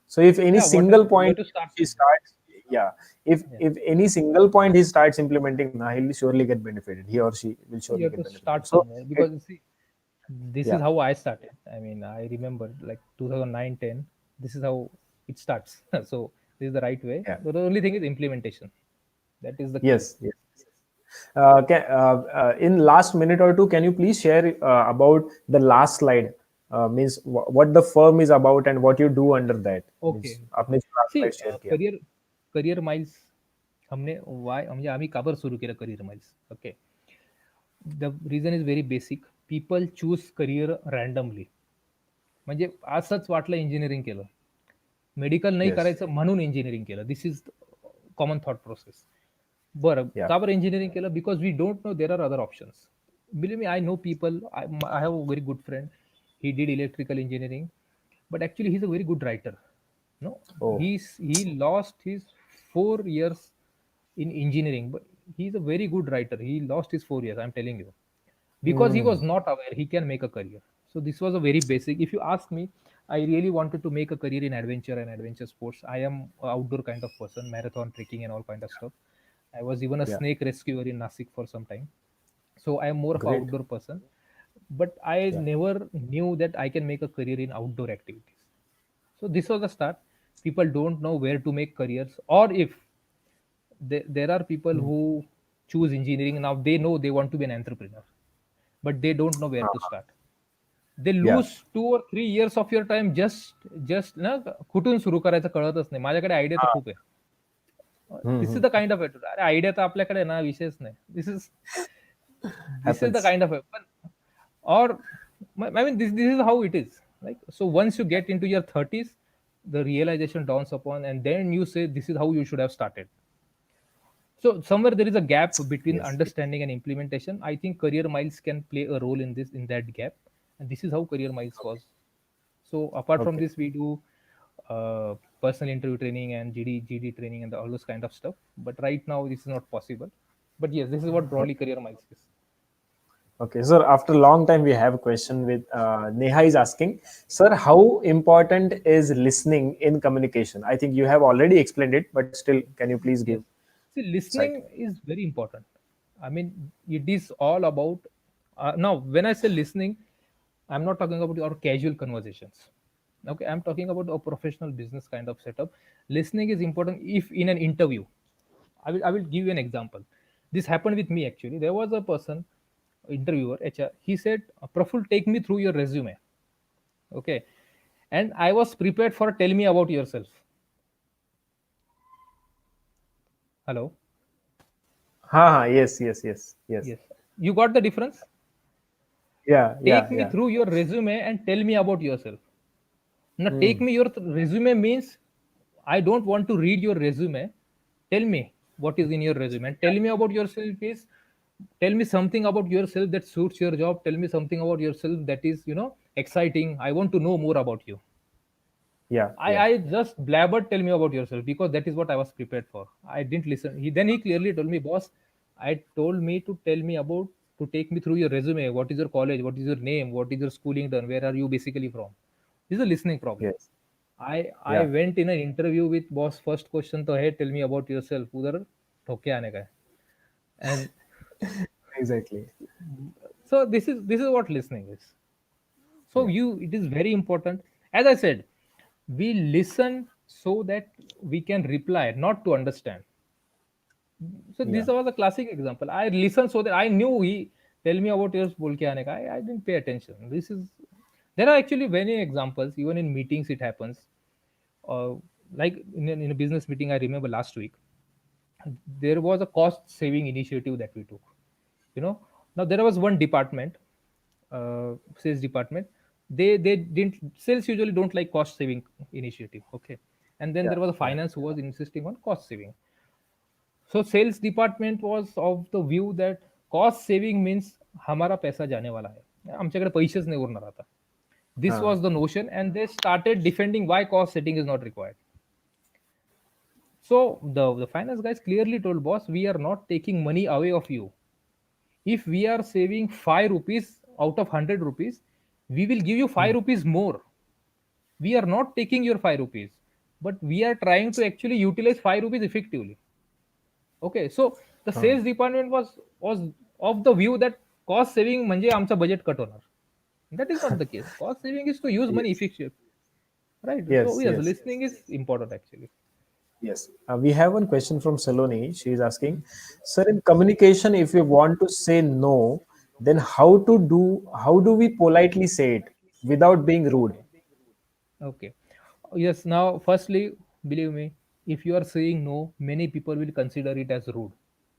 So if any Yeah. Whatever single you have point to start he somewhere. starts, yeah, Yeah. if any single point he starts implementing, now he'll surely get benefited. He or she will You surely have get to benefited. start So somewhere, it, because see, this yeah, is how I started. I mean, I remember like 2009, 10. This is how it starts. So this is the right way. yeah, The only thing is implementation. That is the key. yes, yes. In last minute or two, can you please share about the last slide? Means what the firm is about and what you do under that. Okay. Means आपने जो last सी slide share किया. Career career miles हमने वाय म्हणजे आम्ही का बरं सुरू केलं career miles. Okay, the reason is very basic. People choose career randomly. म्हणजे असंच वाटलं इंजिनिअरिंग केलं, मेडिकल नाही Yes. करायचं म्हणून इंजिनिअरिंग केलं. This is common thought process. बरं, Yeah. का बरं इंजिनिअरिंग केलं? Because we don't know there are other options. Believe me, I know people. I have a very good friend. He did electrical engineering, but actually he's a very good writer. No, Oh. he lost his 4 years in engineering, but he's a very good writer. He lost his 4 years, I'm telling you, because he was Hmm. not aware he can make a career. So this was a very basic. If you ask me, I really wanted to make a career in adventure and adventure sports. I am a outdoor kind of person, marathon, trekking, and all kind of stuff. I was even a Yeah. snake rescuer in Nasik for some time. So I am more of an Great. outdoor person, but I Yeah. never knew that I can make a career in outdoor activities. So this was the start. People don't know where to make careers, or if there are people Hmm. who choose engineering now, they know they want to be an entrepreneur, but they don't know where to start. They Yeah. lose 2 or 3 years of your time just ना कुठून सुरू करायचं कळतच नाही. माझ्याकडे idea तर खूप आहे. Hmm. This is the kind of attitude. अरे आयडिया तर आपल्याकडे आहे ना, विषयच नाही. This is the Happens. Kind of पण, और I mean, this is how it is. Like, so once you get into your 30s, the realization dawns upon, and then you say, this is how you should have started. So somewhere there is a gap between Yes. understanding and implementation. I think career miles can play a role in this, in that gap, and this is how career miles Okay. was. So apart from Okay. this, we do personal interview training and GD training and all those kind of stuff. But right now, this is not possible. But yes, this is what broadly career miles is. Okay, sir. After a long time, we have a question with Neha is asking, sir, how important is listening in communication? I think you have already explained it, but still, can you please give Yes. See, insight? listening is very important. I mean, it is all about. Now, when I say listening, I'm not talking about your casual conversations. Okay, I'm talking about a professional business kind of setup. Listening is important if in an interview. I will give you an example. This happened with me actually. There was a person, interviewer, HR. He said, "Praful, take me through your resume." Okay, and I was prepared for tell me about yourself. Hello. Yes, yes, yes, yes. Yes. You got the difference? Yeah, yeah, Take me yeah. through your resume and tell me about yourself. Now, take Hmm. me your resume means I don't want to read your resume. Tell me what is in your resume. And tell me about yourself is tell me something about yourself that suits your job. Tell me something about yourself that is, exciting. I want to know more about you. Yeah, I, yeah. I just blabbered, tell me about yourself because that is what I was prepared for. I didn't listen. Then he clearly told me, boss, I told me to tell me about, to take me through your resume. What is your college? What is your name? What is your schooling done? Where are you basically from? This is a listening problem. Yes. I Yeah. went in an interview with boss. First question to, hey, tell me about yourself. उधर ठोके आने का है. And Exactly. so this is what listening is. So Yeah. you, it is very important. As I said, we listen so that we can reply, not to understand. So Yeah. this was a classic example. I listened so that I knew he tell me about yours बोल के आने का. I didn't pay attention. This is, there are actually many examples. Even in meetings, it happens. Uh, like in a business meeting, I remember last week, there was a cost saving initiative that we took. You know, now there was one department, sales department. They didn't, sales usually don't like cost saving initiative. Okay, and then Yeah. there was a Yeah. finance who was insisting on cost saving. So sales department was of the view that cost saving means हमारा पैसा जाने वाला है, आमच्याकडे पैसेच नाही उरणार आता. This Uh, was the notion, and they started defending why cost setting is not required. So the finance guys clearly told boss, we are not taking money away of you. If we are saving 5 rupees out of 100 rupees, we will give you 5 rupees more. We are not taking your 5 rupees, but we are trying to actually utilize 5 rupees effectively. Okay, so the uh, sales department was of the view that cost saving म्हणजे आमचा budget cut होणार. That is not the case. Cost saving is to use money yes. effectively, right? So Yes. yes, Yes. listening is important actually. Yes. We have one question from Saloni. She is asking, sir, in communication, if we want to say no, then how do we politely say it without being rude? Okay. Yes. Now, firstly, believe me, if you are saying no, many people will consider it as rude.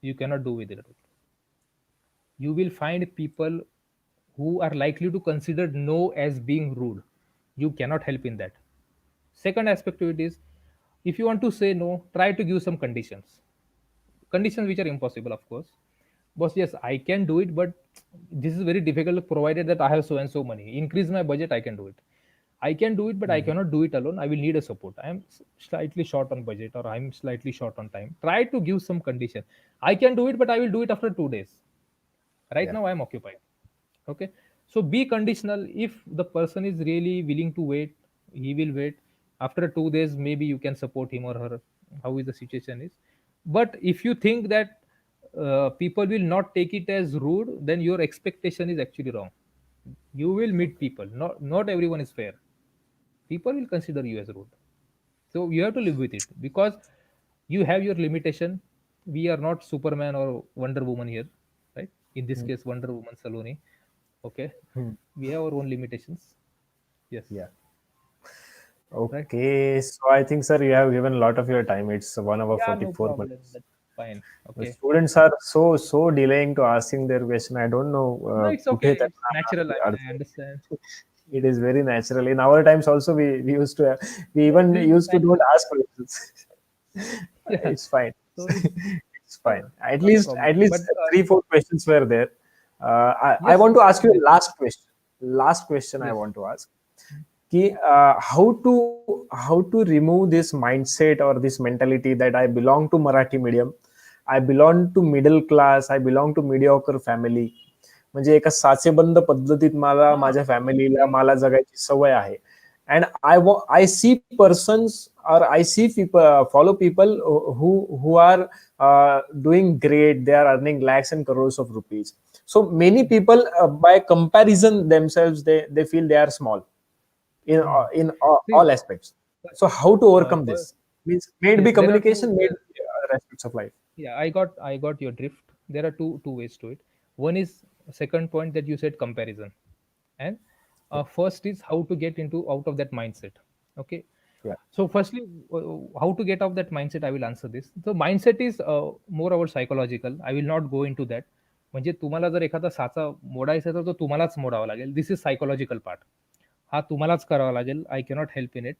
You cannot do with it. You will find people who are likely to consider no as being rude. You cannot help in that. Second aspect to it is, if you want to say no, try to give some conditions. Conditions which are impossible, of course. Boss, yes, I can do it, but this is very difficult provided that I have so and so money. Increase my budget, I can do it. I can do it, but I Mhm. cannot do it alone. I will need a support. I am slightly short on budget, or I'm slightly short on time. Try to give some condition. I can do it, but I will do it after 2 days. Right Yeah. now, I'm occupied. Okay. So be conditional. If the person is really willing to wait, he will wait. After 2 days, maybe you can support him or her. How is the situation is? But if you think that people will not take it as rude, then your expectation is actually wrong. You will meet Okay. people. Not everyone is fair. People will consider you as rude. So you have to live with it because you have your limitation. We are not Superman or Wonder Woman here, right? In this Mm. case, Wonder Woman Saloni. Okay, Hmm. we have our own limitations. Yes, Yeah. right. Okay. So I think, sir, you have given a lot of your time. It's 1 hour Yeah, no 44 problem. minutes. That's fine. The Okay. students are so delaying to asking their question. I don't know. No, it's कुठे okay. It's त्यांना natural. I earth. understand. It is very natural. In our times also, we used to we Yeah, even this is used to don't natural. ask questions. Yeah. It's fine. So it's It's fine. At not a least problem. But three four questions were there. I yes, want to ask you a definitely. last question. Last question I Yes. want to ask. कि, how to remove this mindset or this mentality that I belong to Marathi medium, I belong to middle class, I belong to mediocre family. म्हणजे एका साचेबंद पद्धतीत मला Ah, माझ्या फॅमिलीला then मला जगायची सवय आहे. And I see persons or I see people follow people who are doing great. They are earning lakhs and crores of rupees. So many people, by comparison themselves, they feel they are small hmm. in See, all aspects. So how to overcome for, this? Means may it yes, be there are two. communication, may it be other aspects of life. Yeah, I got your drift. There are two ways to it. One is second point that you said comparison, and Yeah, first is how to get into out of that mindset. Okay. yeah, So firstly, how to get out of that mindset? I will answer this. So mindset is more our psychological. I will not go into that. म्हणजे तुम्हाला जर एखादा साचा मोडायचा आहे तर तो तुम्हालाच मोडावा लागेल. This is psychological part. हा तुम्हालाच करावा लागेल. I cannot help in it.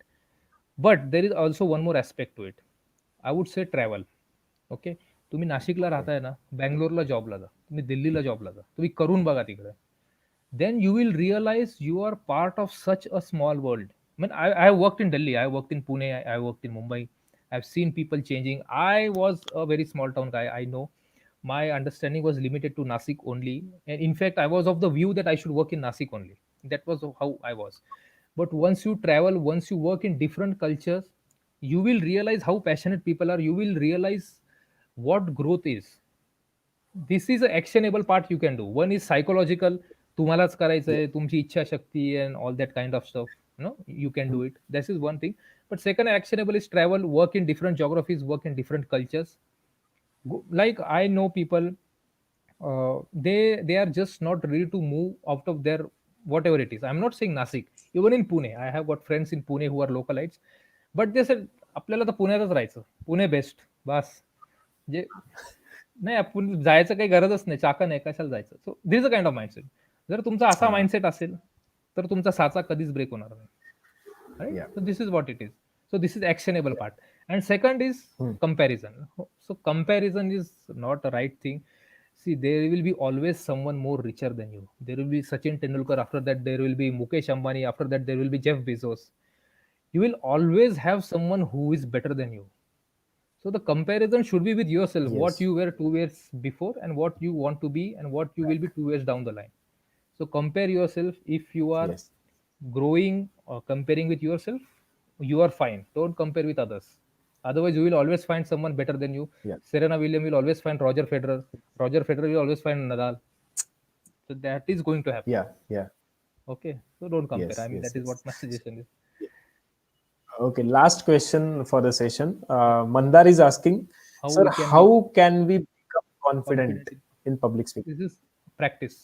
But there is also one more aspect to it. I would say travel. Okay. तुम्ही नाशिकला okay, राहताय ना, बँगलोरला जॉबला जा, तुम्ही दिल्लीला जॉबला जा, तुम्ही करून बघा तिकडे. Then you will realize you are part of such a small world. I mean, I worked in Delhi, I worked in Pune, I worked in Mumbai. I've seen people changing. I was a very small town guy. I know my understanding was limited to Nasik only. And in fact, I was of the view that I should work in Nasik only. That was how I was. But once you travel, once you work in different cultures, you will realize how passionate people are. You will realize what growth is. This is a actionable part you can do. One is psychological. तुम्हालाच yeah, करायचंय, तुमची इच्छाशक्ती and all that kind of stuff. You can do it. This is one thing. But second, actionable is travel, work in different geographies, work in different cultures. Like I know people, they are just not ready to move out of their whatever it is. I'm not saying Nasik. Even in Pune, I have got friends in Pune who are localites, but they said आपल्याला तर पुण्यातच राहायचं, Pune best बस. जे नाही, आपण जायचं काही गरजच नाही, चाका नाही, कशाला जायचं. So this is a kind of mindset. जर तुमचा असा uh, माइंडसेट असेल तर तुमचा साचा कधीच ब्रेक होणार नाही. Right? yeah, So this is what it is. So this is actionable yeah, part. And second is hmm, comparison. So comparison is not a right thing. See, there will be always someone more richer than you. There will be Sachin Tendulkar. After that, there will be Mukesh Ambani. After that, there will be Jeff Bezos. You will always have someone who is better than you. So the comparison should be with yourself, what yes, you were 2 years before and what you want to be and what you will be 2 years down the line. So compare yourself. If you are yes, growing or comparing with yourself, you are fine. Don't compare with others. Otherwise, you will always find someone better than you. yeah, Serena Williams will always find Roger Federer. Roger Federer will always find Nadal. So that is going to happen. yeah, yeah, Okay. So don't compare. yes, I mean, yes, that is yes. what my suggestion is. Okay, last question for the session. Mandar is asking, How sir, we can be how can we become confident confident in in public speaking? this is practice.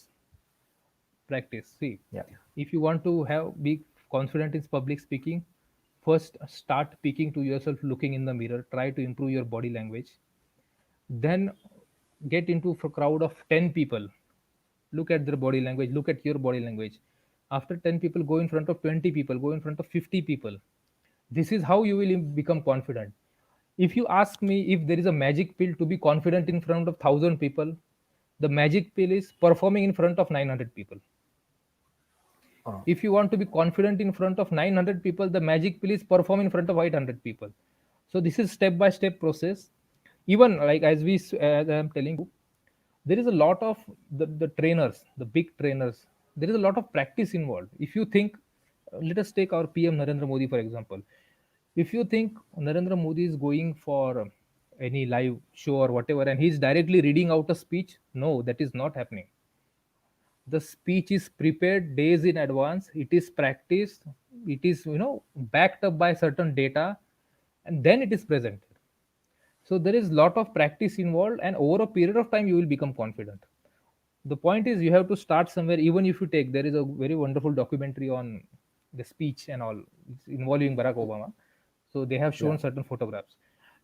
Practice. See, Yeah, if you want to have be confident in public speaking, first start speaking to yourself, looking in the mirror. Try to improve your body language. Then get into a crowd of 10 people. Look at their body language. Look at your body language. After 10 people, go in front of 20 people. Go in front of 50 people. This is how you will become confident. If you ask me if there is a magic pill to be confident in front of 1,000 people, the magic pill is performing in front of 900 people. uh, If you want to be confident in front of 900 people, the magic pill is perform in front of 800 people. So this is step by step process. Even like as I'm telling you, there is a lot of the trainers, the big trainers, there is a lot of practice involved. If you think, let us take our PM Narendra Modi for example. If you think Narendra Modi is going for any live show or whatever and he's directly reading out a speech, no, that is not happening. The speech is prepared days in advance, it is practiced, it is backed up by certain data, and then it is presented. So there is lot of practice involved, and over a period of time you will become confident. The point is you have to start somewhere. Even if you take, there is a very wonderful documentary on the speech and all, it's involving Barack Obama. So they have yeah, shown certain photographs.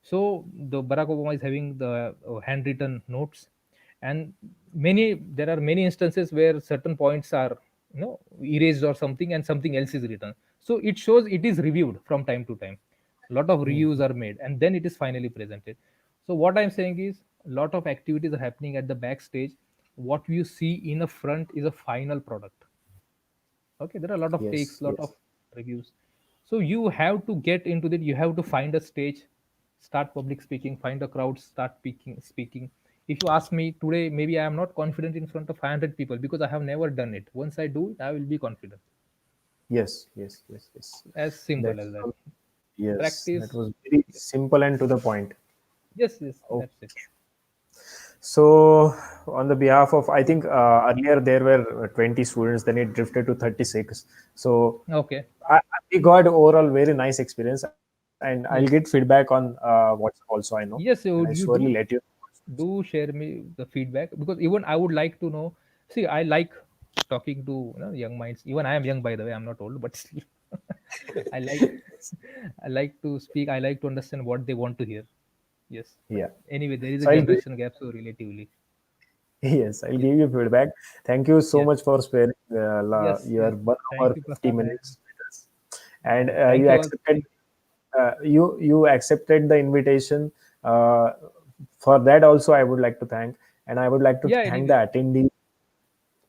So the Barack Obama is having the handwritten notes, and there are many instances where certain points are erased or something, and something else is written. So it shows it is reviewed from time to time. A lot of reviews Mhm. are made, and then it is finally presented. So what I'm saying is, a lot of activities are happening at the backstage. What you see in the front is a final product. Okay, there are a lot of takes, Yes, lot of yes, reviews. So you have to get into that. You have to find a stage, start public speaking, find a crowd, start speaking. If you ask me today, maybe I am not confident in front of 500 people because I have never done it. Once I do it, I will be confident. yes, yes, yes, yes. As simple That's as that. so, yes, that Practice. was very Yes, simple and to the point. yes, Oh, that's it. so on the behalf of, I think earlier there were 20 students, then it drifted to 36. So Okay. I, we got overall very nice experience, and I'll get Yes, feedback on WhatsApp also. I know, yes, and I you surely let you. do share me the feedback, because even I would like to know. See, I like talking to young minds. Even I am young, by the way. I'm not old, but still, I like I like to speak. I like to understand what they want to hear. Yes, but Yeah. anyway, there is a So I'll give, generation gap, so relatively, yes, I'll yes, give you feedback. Thank you so yes, much for sparing your yes. 1 hour Thank you, 50 Prasad. minutes with us, and Thank you you all. accepted you accepted the invitation. Uh, for that also, I would like to thank, and I would like to Yeah. thank the Anyway, attendee.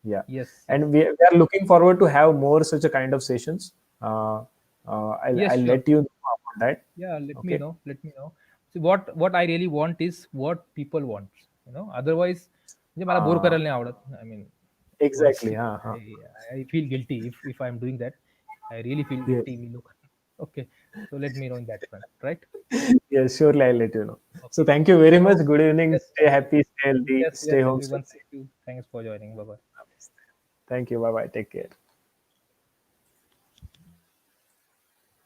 Yeah, yes. and we are looking forward to have more such a kind of sessions. Uh, Yes, I'll sure. let you know about that. Yeah, let me Okay. know. Let me know. See, what I really want is what people want. Otherwise, म्हणजे मला bore Uh, करायला नाही आवडत. I mean, exactly. honestly, Huh, huh. I feel guilty if I'm doing that. I really feel Yes. guilty. We look. Okay, so let me know in that front, right? Yes, surely I'll let you know. So Okay. thank you very much. So Good evening. yes, Stay happy, stay healthy, yes, stay home everyone. safe. Thank you. Thanks for joining. Bye bye. Thank you. Bye bye. Take care.